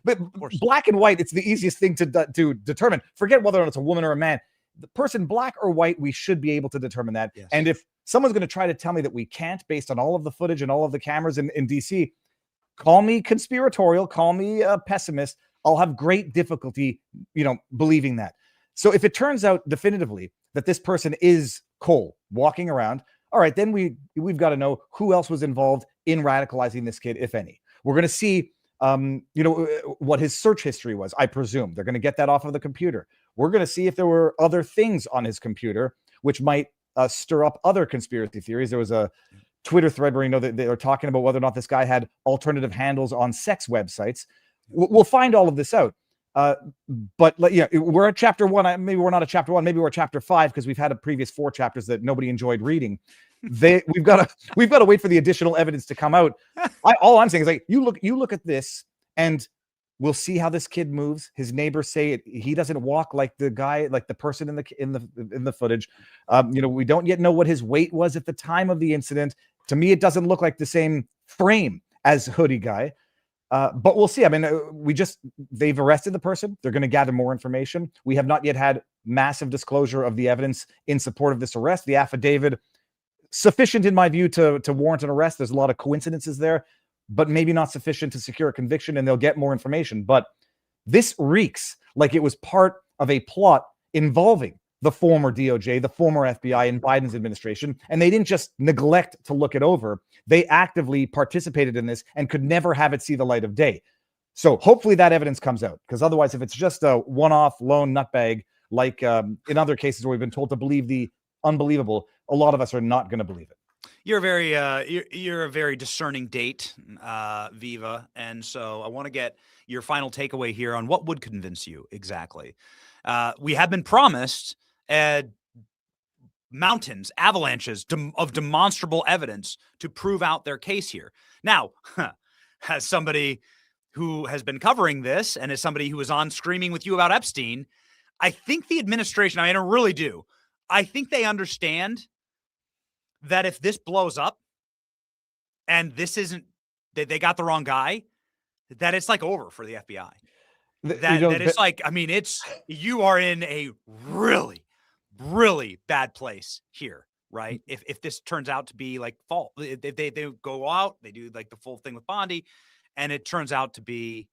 black and white. It's the easiest thing to determine. Forget whether or not it's a woman or a man. The person, black or white, we should be able to determine that. Yes. And if someone's going to try to tell me that we can't, based on all of the footage and all of the cameras in DC, call me conspiratorial, call me a pessimist. I'll have great difficulty, believing that. So if it turns out definitively that this person is Cole walking around, all right, then we've got to know who else was involved in radicalizing this kid, if any. We're going to see, what his search history was. I presume they're going to get that off of the computer. We're going to see if there were other things on his computer which might stir up other conspiracy theories. There was a Twitter thread where that they were talking about whether or not this guy had alternative handles on sex websites. We'll find all of this out. But we're at chapter 1. Maybe we're not at chapter 1. Maybe we're at chapter 5 because we've had a previous 4 chapters that nobody enjoyed reading. We've got to wait for the additional evidence to come out. All I'm saying is, like, you look at this, and we'll see how this kid moves. His neighbors say he doesn't walk like the guy, like the person in the footage. We don't yet know what his weight was at the time of the incident. To me, it doesn't look like the same frame as Hoodie Guy. But we'll see. I mean, they've arrested the person. They're going to gather more information. We have not yet had massive disclosure of the evidence in support of this arrest. The affidavit, sufficient in my view to warrant an arrest. There's a lot of coincidences there, but maybe not sufficient to secure a conviction, and they'll get more information. But this reeks like it was part of a plot involving the former DOJ, the former FBI, and Biden's administration, and they didn't just neglect to look it over. They actively participated in this and could never have it see the light of day. So hopefully that evidence comes out, because otherwise, if it's just a one-off lone nutbag, like in other cases where we've been told to believe the unbelievable, a lot of us are not going to believe it. You're a very discerning date, Viva, and so I want to get your final takeaway here on what would convince you exactly. We have been promised mountains, avalanches of demonstrable evidence to prove out their case here. Now, as somebody who has been covering this, and as somebody who was on Screaming with You about Epstein, I think the administration, I really do, I think they understand that if this blows up and this isn't, they got the wrong guy, that it's like over for the FBI. That it's like, I mean, you are in a really, really bad place here, right? If this turns out to be like fault, if they go out, they do like the full thing with Bondi, and it turns out to be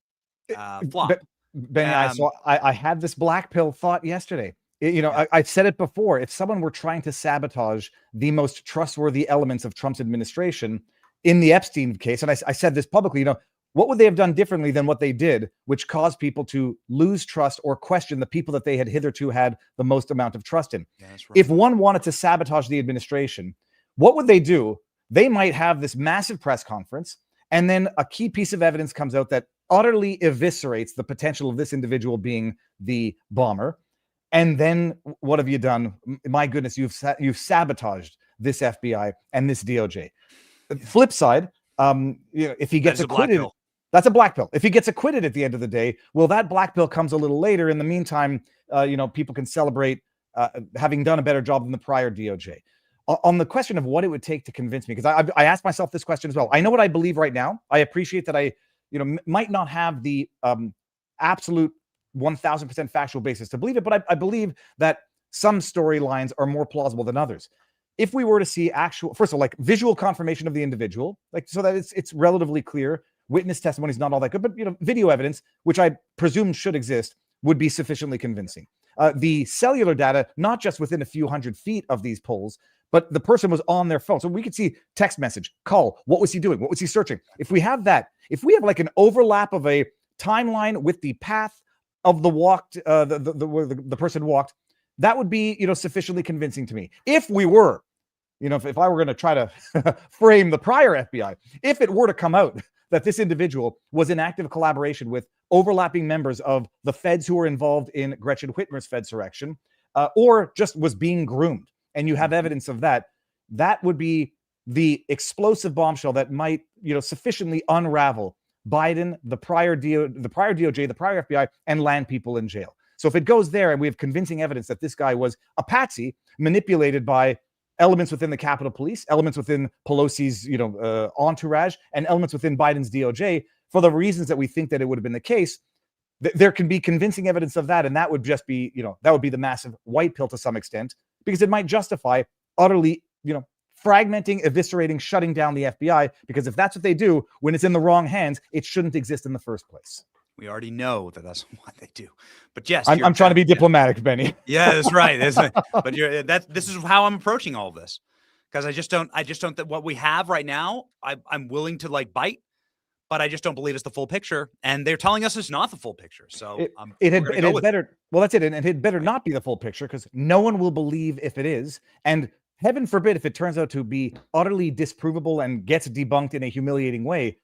flop. Benny, I had this black pill thought yesterday. I've said it before. If someone were trying to sabotage the most trustworthy elements of Trump's administration in the Epstein case, and I said this publicly, what would they have done differently than what they did, which caused people to lose trust or question the people that they had hitherto had the most amount of trust in? Yeah, that's right. If one wanted to sabotage the administration, what would they do? They might have this massive press conference, and then a key piece of evidence comes out that utterly eviscerates the potential of this individual being the bomber. And then what have you done? My goodness, you've sabotaged this FBI and this DOJ. Flip side, if he gets acquitted, that's a black pill. If he gets acquitted at the end of the day, well, that black pill comes a little later. In the meantime, people can celebrate having done a better job than the prior DOJ. On the question of what it would take to convince me, because I asked myself this question as well. I know what I believe right now. I appreciate that I might not have the absolute 1,000% factual basis to believe it, but I believe that some storylines are more plausible than others. If we were to see actual, first of all, like visual confirmation of the individual, like so that it's relatively clear, witness testimony is not all that good, but video evidence, which I presume should exist, would be sufficiently convincing. the cellular data, not just within a few hundred feet of these poles, but the person was on their phone. So we could see text message, call, what was he doing? What was he searching? If we have that, if we have like an overlap of a timeline with the path of the walked, the person walked, that would be, sufficiently convincing to me. If we were, if I were going to try to frame the prior FBI, if it were to come out that this individual was in active collaboration with overlapping members of the feds who were involved in Gretchen Whitmer's Fedsurrection, or just was being groomed, and you have evidence of that, that would be the explosive bombshell that might, sufficiently unravel Biden, the prior DOJ, the prior FBI, and land people in jail. So if it goes there and we have convincing evidence that this guy was a patsy manipulated by elements within the Capitol Police, elements within Pelosi's, entourage, and elements within Biden's DOJ, for the reasons that we think that it would have been the case, there can be convincing evidence of that. And that would just be, that would be the massive white pill to some extent, because it might justify utterly, fragmenting, eviscerating, shutting down the FBI, because if that's what they do when it's in the wrong hands, it shouldn't exist in the first place. We already know that that's what they do. But yes, I'm trying to be diplomatic, Benny. Yeah, that's right. But this is how I'm approaching all of this, because I just don't that what we have right now, I'm willing to bite, but I just don't believe it's the full picture. And they're telling us it's not the full picture. So it had better. Well, that's it. And it had better not be the full picture, because no one will believe if it is. And heaven forbid if it turns out to be utterly disprovable and gets debunked in a humiliating way.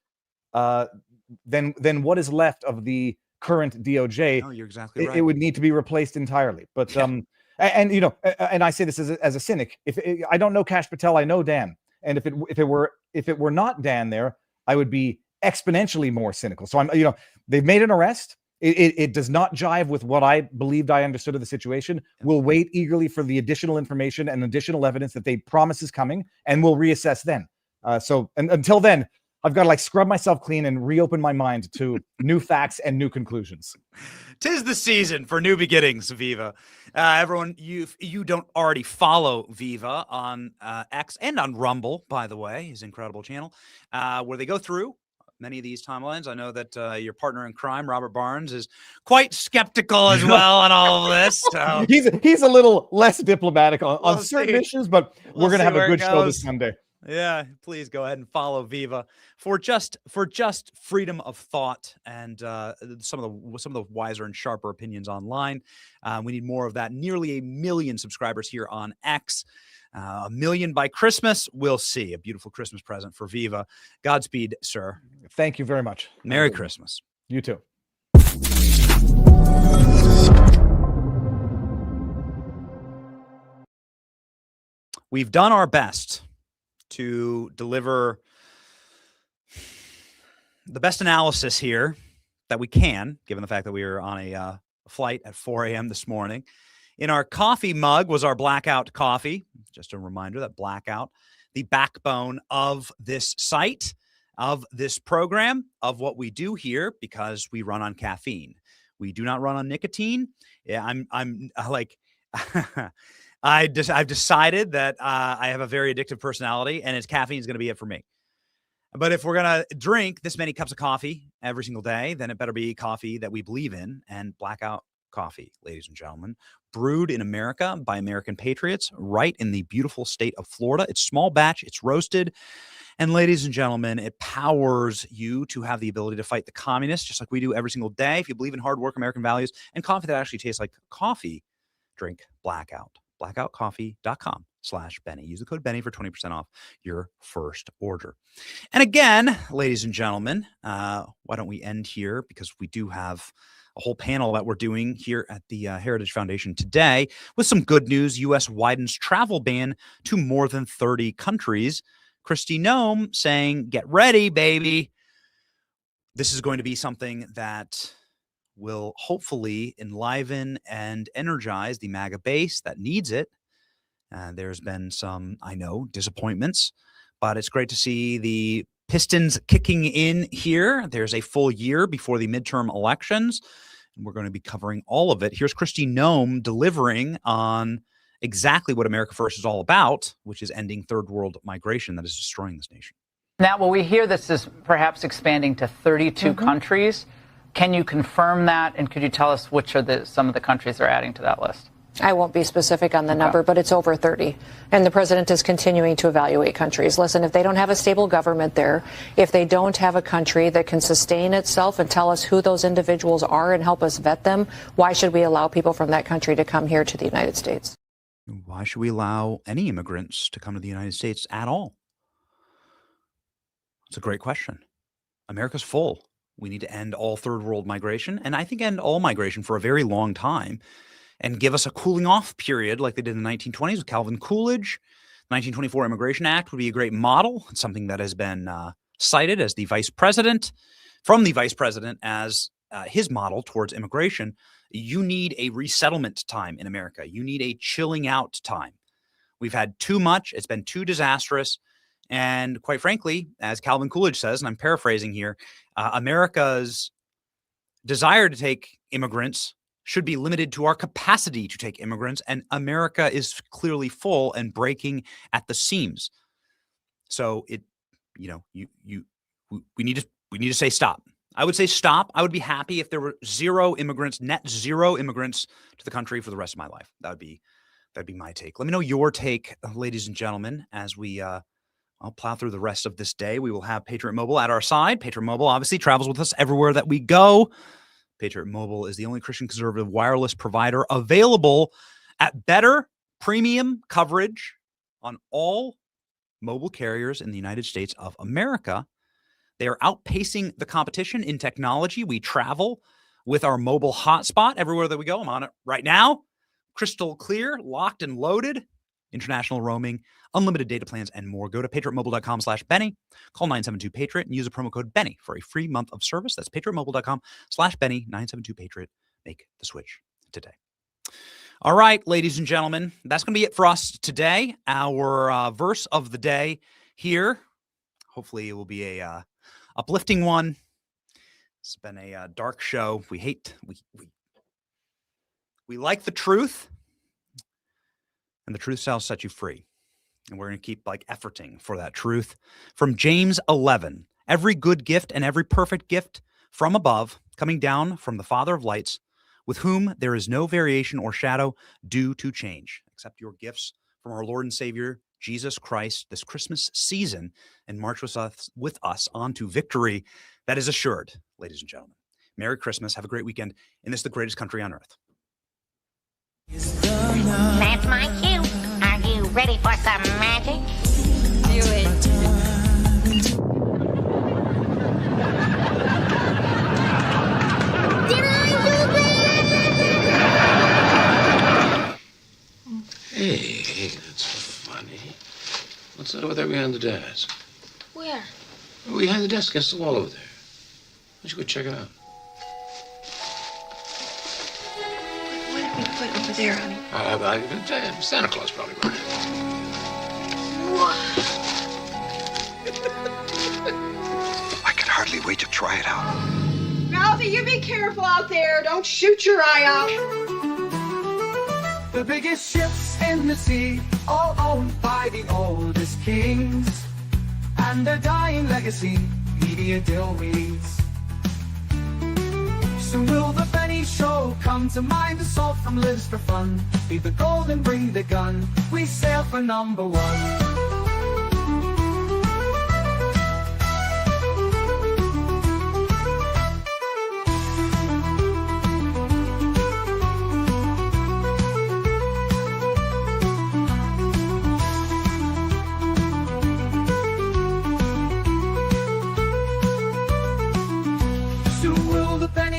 Then what is left of the current DOJ? No, you're exactly right. It would need to be replaced entirely. But and I say this as a cynic. If I don't know Kash Patel, I know Dan. And if it were not Dan there, I would be exponentially more cynical. So I'm they've made an arrest. It does not jive with what I believed I understood of the situation. We'll wait eagerly for the additional information and additional evidence that they promise is coming, and we'll reassess then. So until then, I've got to scrub myself clean and reopen my mind to new facts and new conclusions. 'Tis the season for new beginnings, Viva. Everyone, you don't already follow Viva on X and on Rumble, by the way, his incredible channel, where they go through many of these timelines. I know that your partner in crime, Robert Barnes, is quite skeptical as well on all of this. So. He's a little less diplomatic on certain issues, but we're going to have a good show this Sunday. Yeah, please go ahead and follow Viva for just freedom of thought and some of the wiser and sharper opinions online. We need more of that. Nearly 1 million subscribers here on X. 1 million by Christmas. We'll see. A beautiful Christmas present for Viva. Godspeed, sir. Thank you very much. Merry Christmas. You too. We've done our best to deliver the best analysis here that we can, given the fact that we were on a flight at 4 a.m. this morning. In our coffee mug was our Blackout coffee. Just a reminder that Blackout, the backbone of this site, of this program, of what we do here, because we run on caffeine. We do not run on nicotine. Yeah, I'm like, I've decided that I have a very addictive personality, and caffeine is going to be it for me. But if we're going to drink this many cups of coffee every single day, then it better be coffee that we believe in, and Blackout coffee, ladies and gentlemen, brewed in America by American patriots, right in the beautiful state of Florida. It's small batch, it's roasted, and ladies and gentlemen, it powers you to have the ability to fight the communists, just like we do every single day. If you believe in hard work, American values, and coffee that actually tastes like coffee, drink Blackout. blackoutcoffee.com/Benny. Use the code Benny for 20% off your first order. And again, ladies and gentlemen, why don't we end here, because we do have a whole panel that we're doing here at the Heritage Foundation today with some good news. U.S. widens travel ban to more than 30 countries. Kristi Noem saying, get ready, baby. This is going to be something that will hopefully enliven and energize the MAGA base that needs it. There's been some, I know, disappointments, but it's great to see the Pistons kicking in here. There's a full year before the midterm elections, and we're going to be covering all of it. Here's Kristi Noem delivering on exactly what America First is all about, which is ending third world migration that is destroying this nation. Now, well, we hear this is perhaps expanding to 32 countries. Can you confirm that? And could you tell us which are some of the countries they're adding to that list? I won't be specific on the number, but it's over 30. And the president is continuing to evaluate countries. Listen, if they don't have a stable government there, if they don't have a country that can sustain itself and tell us who those individuals are and help us vet them, why should we allow people from that country to come here to the United States? Why should we allow any immigrants to come to the United States at all? It's a great question. America's full. We need to end all third world migration, and I think end all migration for a very long time, and give us a cooling off period like they did in the 1920s with Calvin Coolidge. The 1924 Immigration Act would be a great model. It's something that has been cited as the vice president as his model towards immigration. You need a resettlement time in America. You need a chilling out time. We've had too much. It's been too disastrous. And quite frankly, as Calvin Coolidge says, and I'm paraphrasing here, America's desire to take immigrants should be limited to our capacity to take immigrants, and America is clearly full and breaking at the seams. So we need to say stop. I would say stop. I would be happy if there were net zero immigrants to the country for the rest of my life. That'd be my take. Let me know your take, ladies and gentlemen, as we I'll plow through the rest of this day. We will have Patriot Mobile at our side. Patriot Mobile obviously travels with us everywhere that we go. Patriot Mobile is the only Christian conservative wireless provider available at better premium coverage on all mobile carriers in the United States of America. They are outpacing the competition in technology. We travel with our mobile hotspot everywhere that we go. I'm on it right now. Crystal clear, locked and loaded. International roaming, unlimited data plans, and more. Go to patriotmobile.com/Benny. Call 972-PATRIOT and use a promo code Benny for a free month of service. That's patriotmobile.com/Benny, 972-PATRIOT. Make the switch today. All right, ladies and gentlemen, that's going to be it for us today. Our verse of the day here. Hopefully it will be a uplifting one. It's been a dark show. We like the truth. And the truth shall set you free. And we're going to keep efforting for that truth. From James 11, every good gift and every perfect gift from above, coming down from the Father of lights, with whom there is no variation or shadow due to change. Accept your gifts from our Lord and Savior, Jesus Christ, this Christmas season, and march with us on to victory that is assured, ladies and gentlemen. Merry Christmas. Have a great weekend in this, the greatest country on earth. That's my cue. Are you ready for some magic? Do it. Did I do that? Hey, that's funny. What's that over there behind the desk? Where? Behind the desk against the wall over there. Why don't you go check it out? What did we put over there, honey? Santa Claus probably brought it. I can hardly wait to try it out. Ralphie, you be careful out there. Don't shoot your eye out. The biggest ships in the sea, all owned by the oldest kings. And their dying legacy, media deal reads. Soon will the Benny Show come to mind. The salt from lives for fun. Leave the gold and bring the gun. We sail for number one.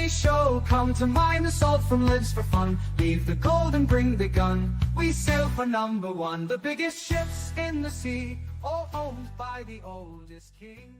Show come to mind. The salt from lives for fun. Leave the gold and bring the gun. We sail for number one. The biggest ships in the sea, all owned by the oldest king.